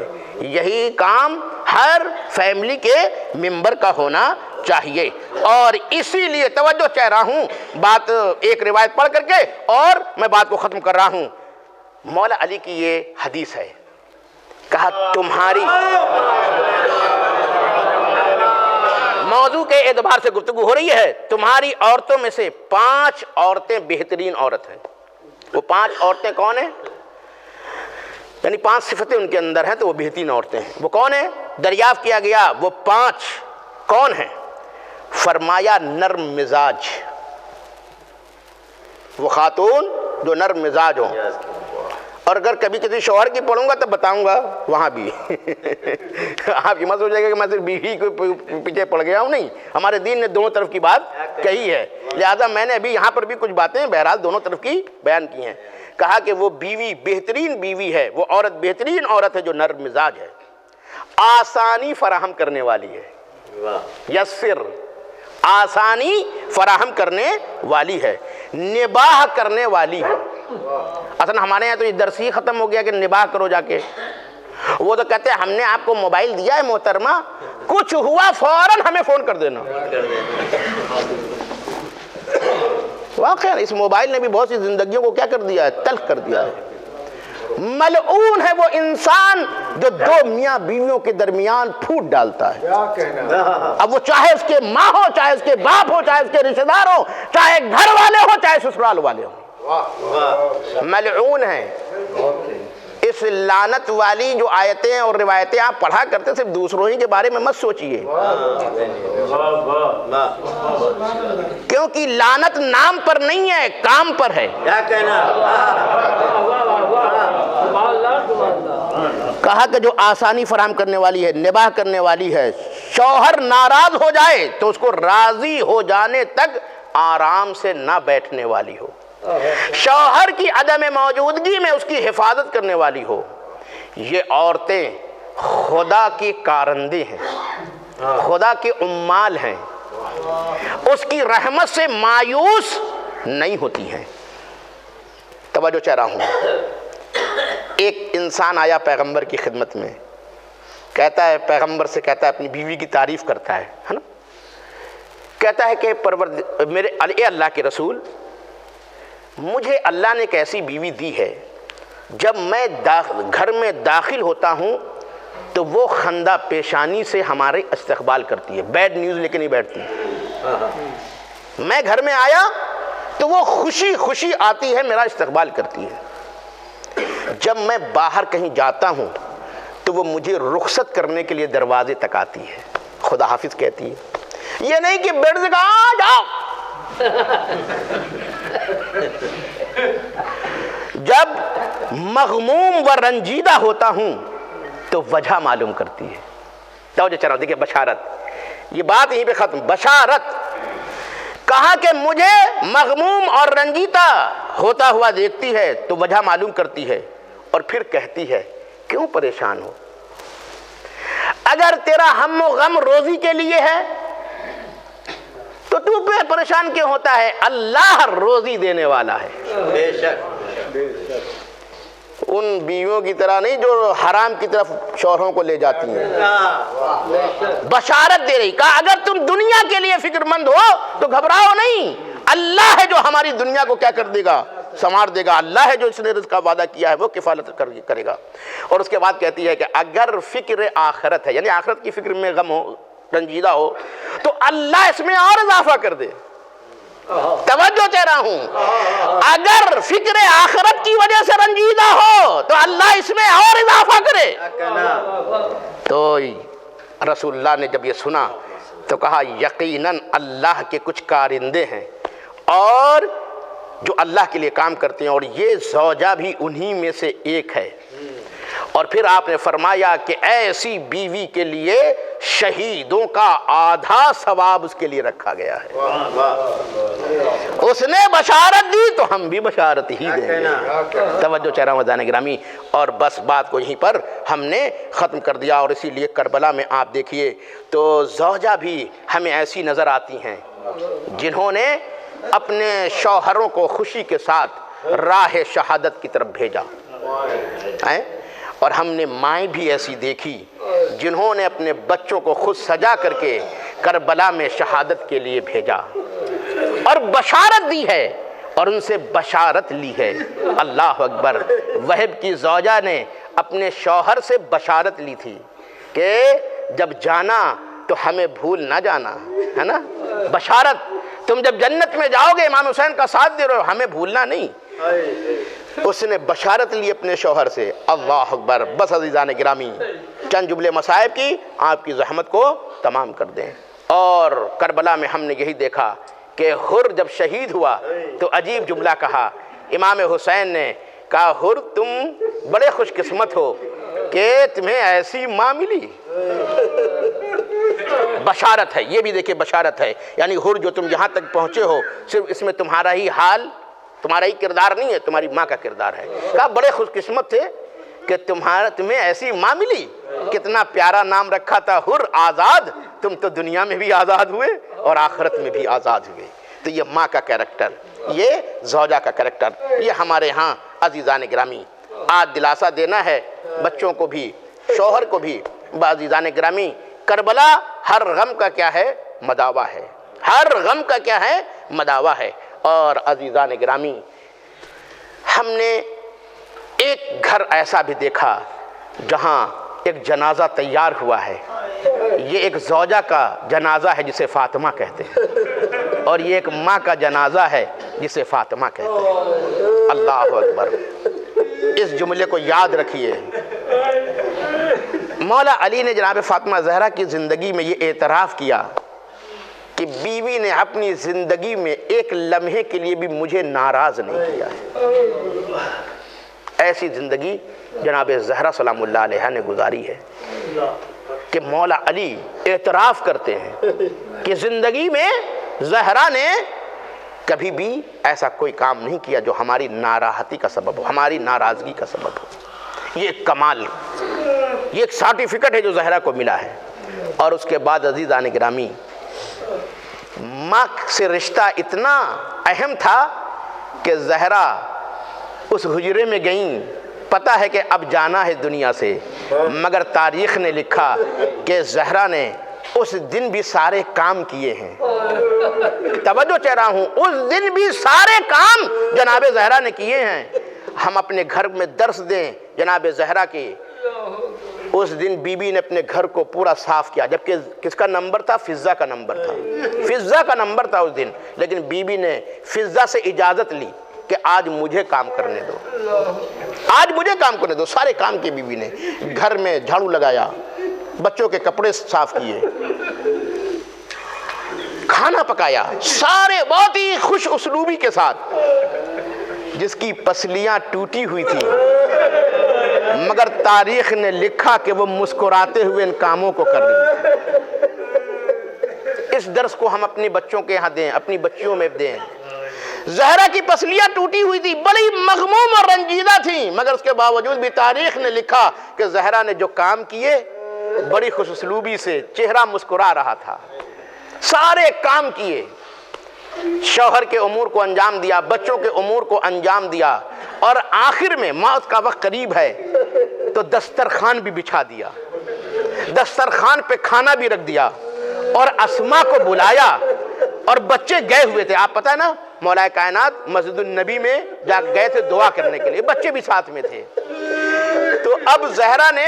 یہی کام ہر فیملی کے ممبر کا ہونا چاہیے۔ اور اسی لیے توجہ چاہ رہا ہوں، بات ایک روایت پڑھ کر کے اور میں بات کو ختم کر رہا ہوں۔ مولا علی کی یہ حدیث ہے، کہا تمہاری موضوع کے اعتبار سے گفتگو ہو رہی ہے، تمہاری عورتوں میں سے 5 عورتیں بہترین عورت ہیں۔ وہ 5 عورتیں کون ہیں؟ یعنی 5 صفتیں ان کے اندر ہیں تو وہ بہترین عورتیں ہیں۔ وہ کون ہیں؟ دریافت کیا گیا وہ 5 کون ہیں؟ فرمایا نرم مزاج، وہ خاتون جو نرم مزاج ہوں۔ اور اگر کبھی کسی شوہر کی پڑھوں گا تب بتاؤں گا وہاں بھی آپ یہ مت سوچیں گے کہ میں صرف بیوی کے پیچھے پڑ گیا ہوں، نہیں، ہمارے دین نے دونوں طرف کی بات کہی ہے، لہذا میں نے ابھی یہاں پر بھی کچھ باتیں بہرحال دونوں طرف کی بیان کی ہیں۔ کہا کہ وہ بیوی بہترین بیوی ہے، وہ عورت بہترین عورت ہے جو نرم مزاج ہے، آسانی فراہم کرنے والی ہے، یسر آسانی فراہم کرنے والی ہے، نباہ کرنے والی ہے۔ اصلا ہمارے یہاں تو یہ درس ہی ختم ہو گیا کہ نباہ کرو جا کے۔ وہ تو کہتے ہیں ہم نے آپ کو موبائل دیا ہے محترمہ، کچھ ہوا فوراً ہمیں فون کر دینا۔ واقعا اس موبائل نے بھی بہت سی زندگیوں کو کیا کر دیا ہے؟ تلخ کر دیا ہے۔ ملعون ہے وہ انسان جو 2 میاں بیویوں کے درمیان پھوٹ ڈالتا ہے۔ اب وہ چاہے اس کے ماں ہو، چاہے اس کے باپ ہو، چاہے اس کے رشتہ دار ہو، چاہے گھر والے ہو، چاہے سسرال والے ہوں، ملعون ہے۔ اس لعنت والی جو آیتیں اور روایتیں آپ پڑھا کرتے صرف دوسروں ہی کے بارے میں مت سوچئے، کیونکہ لعنت نام پر نہیں ہے، کام پر ہے۔ کیا کہنا، کہا کہ جو آسانی فراہم کرنے والی ہے، نباہ کرنے والی ہے، شوہر ناراض ہو جائے تو اس کو راضی ہو جانے تک آرام سے نہ بیٹھنے والی ہو، شوہر کی عدم موجودگی میں اس کی حفاظت کرنے والی ہو۔ یہ عورتیں خدا کی کارندے ہیں، خدا کے عمال ہیں، اس کی رحمت سے مایوس نہیں ہوتی ہیں۔ توجہ چاہ رہا ہوں، ایک انسان آیا پیغمبر کی خدمت میں، کہتا ہے پیغمبر سے، کہتا ہے اپنی بیوی کی تعریف کرتا ہے نا، کہتا ہے کہ اے اللہ کے رسول، مجھے اللہ نے ایک ایسی بیوی دی ہے جب میں گھر میں داخل ہوتا ہوں تو وہ خندہ پیشانی سے ہمارے استقبال کرتی ہے، بیڈ نیوز لے کے نہیں بیٹھتی۔ میں گھر میں آیا تو وہ خوشی خوشی آتی ہے، میرا استقبال کرتی ہے۔ جب میں باہر کہیں جاتا ہوں تو وہ مجھے رخصت کرنے کے لیے دروازے تک آتی ہے، خدا حافظ کہتی ہے، یہ نہیں کہ بیڈ سے کہا جاؤ جب مغموم و رنجیدہ ہوتا ہوں تو وجہ معلوم کرتی ہے. توجہ چلا دیکھیں بشارت, یہ بات یہیں پہ ختم. بشارت کہا کہ مجھے مغموم اور رنجیدہ ہوتا ہوا دیکھتی ہے تو وجہ معلوم کرتی ہے, اور پھر کہتی ہے کیوں پریشان ہو؟ اگر تیرا ہم و غم روزی کے لیے ہے تو تو پریشان کیوں ہوتا ہے؟ اللہ روزی دینے والا ہے. بے شک ان بیویوں کی طرح نہیں جو حرام کی طرف شوہروں کو لے جاتی ہیں. بشارت دے رہی, کہا اگر تم دنیا کے لیے فکر مند ہو تو گھبراؤ نہیں, اللہ ہے جو ہماری دنیا کو کیا کر دے گا, سنوار دے گا. اللہ ہے جو اس نے رزق کا وعدہ کیا ہے وہ کفالت کرے گا. اور اس کے بعد کہتی ہے کہ اگر فکر آخرت ہے, یعنی آخرت کی فکر میں غم ہو, رنجیدہ ہو, تو اللہ اس میں اور اضافہ کر دے. توجہ چاہ رہا ہوں, اگر فکر آخرت کی وجہ سے رنجیدہ ہو تو اللہ اس میں اور اضافہ کرے. تو رسول اللہ نے جب یہ سنا تو کہا یقیناً اللہ کے کچھ کارندے ہیں اور جو اللہ کے لیے کام کرتے ہیں, اور یہ زوجہ بھی انہی میں سے ایک ہے. اور پھر آپ نے فرمایا کہ ایسی بیوی کے لیے شہیدوں کا آدھا ثواب اس کے لیے رکھا گیا ہے. اس نے بشارت دی تو ہم بھی بشارت ہی دیں گے. توجہ چہرہ وزان گرامی, اور بس بات کو یہیں پر ہم نے ختم کر دیا. اور اسی لیے کربلا میں آپ دیکھیے تو زوجہ بھی ہمیں ایسی نظر آتی ہیں جنہوں نے اپنے شوہروں کو خوشی کے ساتھ راہ شہادت کی طرف بھیجا, اور ہم نے مائیں بھی ایسی دیکھی جنہوں نے اپنے بچوں کو خود سجا کر کے کربلا میں شہادت کے لیے بھیجا اور بشارت دی ہے اور ان سے بشارت لی ہے. اللہ اکبر. وہب کی زوجہ نے اپنے شوہر سے بشارت لی تھی کہ جب جانا تو ہمیں بھول نہ جانا, ہے نا, بشارت, تم جب جنت میں جاؤ گے امام حسین کا ساتھ دے رہے ہو, ہمیں بھولنا نہیں. اس نے بشارت لی اپنے شوہر سے. اللہ اکبر. بس عزیزان گرامی, چند جملے مصائب کی آپ کی زحمت کو تمام کر دیں. اور کربلا میں ہم نے یہی دیکھا کہ حر جب شہید ہوا تو عجیب جملہ کہا. امام حسین نے کہا حر تم بڑے خوش قسمت ہو کہ تمہیں ایسی ماں ملی. بشارت ہے, یہ بھی دیکھیں بشارت ہے. یعنی حر جو تم یہاں تک پہنچے ہو صرف اس میں تمہارا ہی حال, تمہارا ہی کردار نہیں ہے, تمہاری ماں کا کردار ہے. کہا بڑے خوش قسمت تھے کہ تمہیں ایسی ماں ملی. کتنا پیارا نام رکھا تھا, حر آزاد. تم تو دنیا میں بھی آزاد ہوئے اور آخرت میں بھی آزاد ہوئے. تو یہ ماں کا کریکٹر, یہ زوجہ کا کریکٹر, یہ ہمارے ہاں عزیزان گرامی آج دلاسا دینا ہے بچوں کو بھی, شوہر کو بھی. عزیزان گرامی, کربلا ہر غم کا کیا ہے, مداوا ہے. ہر غم کا کیا ہے, مداوا ہے. اور عزیزان گرامی, ہم نے ایک گھر ایسا بھی دیکھا جہاں ایک جنازہ تیار ہوا ہے. یہ ایک زوجہ کا جنازہ ہے جسے فاطمہ کہتے ہیں, اور یہ ایک ماں کا جنازہ ہے جسے فاطمہ کہتے ہیں. اللہ اکبر. اس جملے کو یاد رکھیے. مولا علی نے جناب فاطمہ زہرا کی زندگی میں یہ اعتراف کیا کہ بیوی نے اپنی زندگی میں ایک لمحے کے لیے بھی مجھے ناراض نہیں کیا ہے. ایسی زندگی جناب زہرا سلام اللہ علیہ نے گزاری ہے کہ مولا علی اعتراف کرتے ہیں کہ زندگی میں زہرا نے کبھی بھی ایسا کوئی کام نہیں کیا جو ہماری ناراحتی کا سبب ہو, ہماری ناراضگی کا سبب ہو. یہ ایک کمال, یہ ایک سرٹیفکیٹ ہے جو زہرا کو ملا ہے. اور اس کے بعد عزیزان گرامی, ماں سے رشتہ اتنا اہم تھا کہ زہرا اس حجرے میں گئیں, پتہ ہے کہ اب جانا ہے دنیا سے, مگر تاریخ نے لکھا کہ زہرا نے اس دن بھی سارے کام کیے ہیں. توجہ چاہ رہا ہوں, اس دن بھی سارے کام جناب زہرا نے کیے ہیں. ہم اپنے گھر میں درس دیں جناب زہرا کی. اس دن بی بی نے اپنے گھر کو پورا صاف کیا, جبکہ کس کا نمبر تھا, فضہ کا نمبر تھا. فضہ کا نمبر تھا اس دن, لیکن بی بی نے فضہ سے اجازت لی کہ آج مجھے کام کرنے دو, آج مجھے کام کرنے دو. سارے کام کے بی بی نے, گھر میں جھاڑو لگایا, بچوں کے کپڑے صاف کیے, کھانا پکایا سارے بہت ہی خوش اسلوبی کے ساتھ، جس کی پسلیاں ٹوٹی ہوئی تھی، مگر تاریخ نے لکھا کہ وہ مسکراتے ہوئے ان کاموں کو کر رہی تھی۔ اس درس کو ہم اپنے بچوں کے یہاں دیں، اپنی بچیوں میں دیں۔ زہرا کی پسلیاں ٹوٹی ہوئی تھی، بڑی مغموم اور رنجیدہ تھیں، مگر اس کے باوجود بھی تاریخ نے لکھا کہ زہرا نے جو کام کیے بڑی خوش اسلوبی سے، چہرہ مسکرا رہا تھا، سارے کام کیے، شوہر کے امور کو انجام دیا، بچوں کے امور کو انجام دیا، اور آخر میں موت کا وقت قریب ہے تو دسترخوان بھی بچھا دیا، دسترخوان پہ کھانا بھی رکھ دیا، اور اسما کو بلایا، اور بچے گئے ہوئے تھے، آپ پتہ ہے نا مولا کائنات مسجد النبی میں جا گئے تھے دعا کرنے کے لیے، بچے بھی ساتھ میں تھے۔ تو اب زہرا نے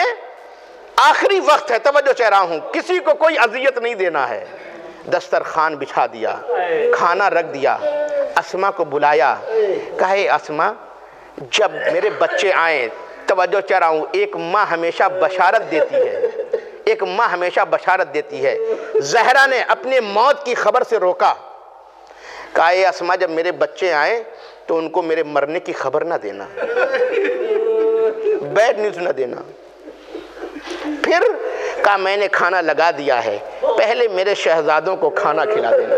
آخری وقت ہے، توجہ چاہ رہا ہوں، کسی کو کوئی اذیت نہیں دینا ہے، دسترخوان بچھا دیا، کھانا رکھ دیا، اسما کو بلایا، کہے اسما جب میرے بچے آئیں، توجہ چاہ رہا ہوں، ایک ماں ہمیشہ بشارت دیتی ہے، ایک ماں ہمیشہ بشارت دیتی ہے۔ زہرا نے اپنے موت کی خبر سے روکا، کہا اے اسما جب میرے بچے آئیں تو ان کو میرے مرنے کی خبر نہ دینا، بیڈ نیوز نہ دینا۔ پھر کہا میں نے کھانا لگا دیا ہے، پہلے میرے شہزادوں کو کھانا کھلا دینا۔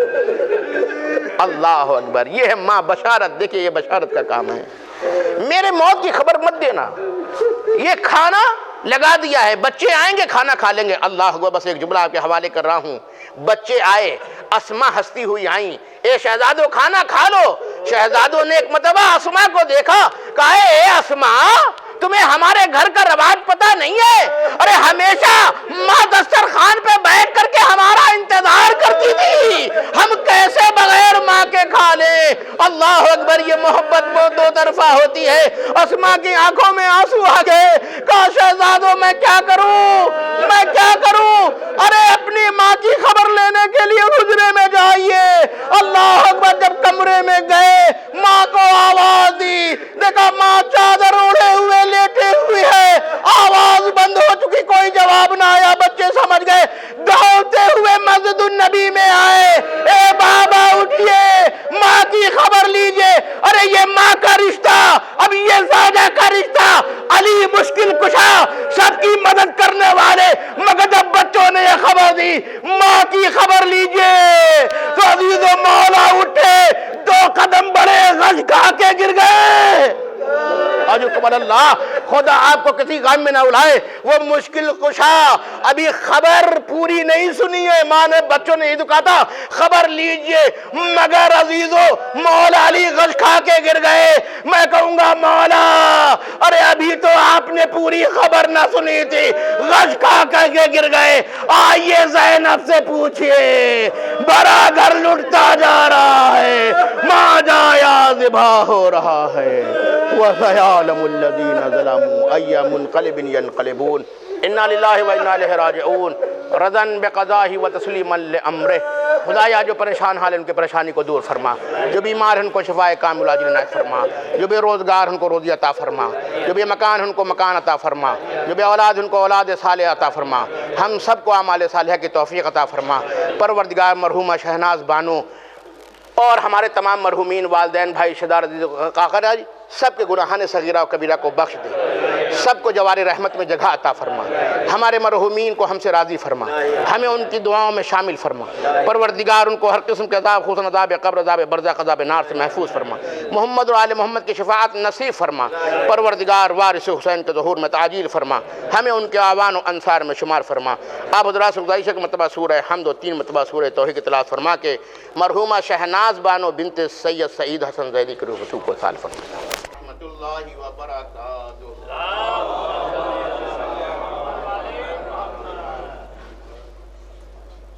اللہ اکبر، یہ ہے ماں بشارت، دیکھیں یہ بشارت کا کام ہے، میرے موت کی خبر مت دینا، یہ کھانا لگا دیا ہے، بچے آئیں گے کھانا کھا لیں گے۔ اللہ اکبر، بس ایک جملہ آپ کے حوالے کر رہا ہوں، بچے آئے، اسما ہنستی ہوئی آئیں، اے شہزادوں کھانا کھا لو۔ شہزادوں نے ایک مرتبہ اسما کو دیکھا، کہا اے اسما تمہیں ہمارے گھر کا رواج پتہ نہیں ہے؟ ارے ہمیشہ ماں دسترخوان پہ بیٹھ کر کے ہمارا انتظار کرتی تھی، ہم کیسے بغیر ماں کے کھا لیں؟ اللہ اکبر، یہ محبت بہت دو طرفہ ہوتی ہے۔ اسما کی آنکھوں میں آنسو آ گئے، کہا شہزادوں میں کیا کروں، میں کیا کروں؟ ارے اپنی ماں کی خبر لینے کے لیے حجرے میں جائیے۔ اللہ اکبر، جب کمرے میں گئے ماں کو آواز دی، دیکھا ماں چادر اوڑھے ہوئے لیٹے ہوئی ہے، آواز بند ہو چکی، کوئی جواب نہ آیا، بچے سمجھ گئے، دوڑتے ہوئے مسجد النبی میں آئے، اے بابا اٹھئے، ماں کی خبر لیجئے۔ ارے یہ ماں کا رشتہ، اب یہ زوجہ کا رشتہ، علی مشکل کشا، سب کی مدد کرنے والے، مگر جب بچوں نے یہ خبر دی ماں کی خبر لیجئے تو عزیز و مولا اٹھے، 2 قدم بڑے، غش کھا کے گر گئے۔ اجکم اللہ، خدا آپ کو کسی غم میں نہ اڑائے، وہ مشکل کشا ابھی خبر پوری نہیں سنی ہے، ماں نے بچوں نے کہا تھا خبر لیجئے، مگر عزیزو مولا علی غش کھا کے گر گئے۔ میں کہوں گا مولا ارے ابھی تو آپ نے پوری خبر نہ سنی تھی، غش کھا کے گر گئے۔ آئیے زینب سے پوچھئے، بڑا گھر لٹتا جا رہا ہے، ماں جایا ذبح ہو رہا ہے، وَسَيَعْلَمُ الَّذِينَ ظَلَمُوا أَيَّ مُنْقَلِبٍ يَنْقَلِبُونَ۔ اِنَّا لِلَّهِ وَإِنَّا إِلَيْهِ رَاجِعُونَ، رضاً بِقَضَائِهِ وَتَسْلِيمًا لِأَمْرِهِ۔ خدایا جو پریشان حال ان کے پریشانی کو دور فرما، جو بیمار ہیں ان کو شفائے کامل عاجل عنایت فرما، جو بے روزگار ان کو روزی عطا فرما، جو بے مکان ان کو مکان عطا فرما، جو بے اولاد ان کو اولاد صالح عطا فرما، ہم سب کو اعمال صالحہ کی توفیق عطا فرما۔ پروردگار مرحومہ شہناز بانو اور ہمارے تمام مرحومین والدین، بھائی، شدار، عزیز قاقر جی، سب کے گناہان صغیرہ و کبیرہ کو بخش دے، سب کو جوار رحمت میں جگہ عطا فرما، ہمارے مرحومین کو ہم سے راضی فرما، ہمیں ان کی دعاؤں میں شامل فرما۔ پروردگار ان کو ہر قسم کے عذاب، خصوصاً عذاب قبر، عذاب برزخ، عذاب نار سے محفوظ فرما۔ محمد اور آل محمد کی شفاعت نصیب فرما۔ پروردگار وارث حسین کے ظہور میں تعجیل فرما، ہمیں ان کے اعوان و انصار میں شمار فرما۔ آپ حضرات سے گزارش ہے کہ مرتبہ سورہ حمد و 3 مرتبہ سورہ توحید کی تلاوت فرما کے مرحومہ شہناز بانو بنت سید سعید حسن زیدی کی روح کو سال فرما۔ رحمت اللہ وبرکاتہ۔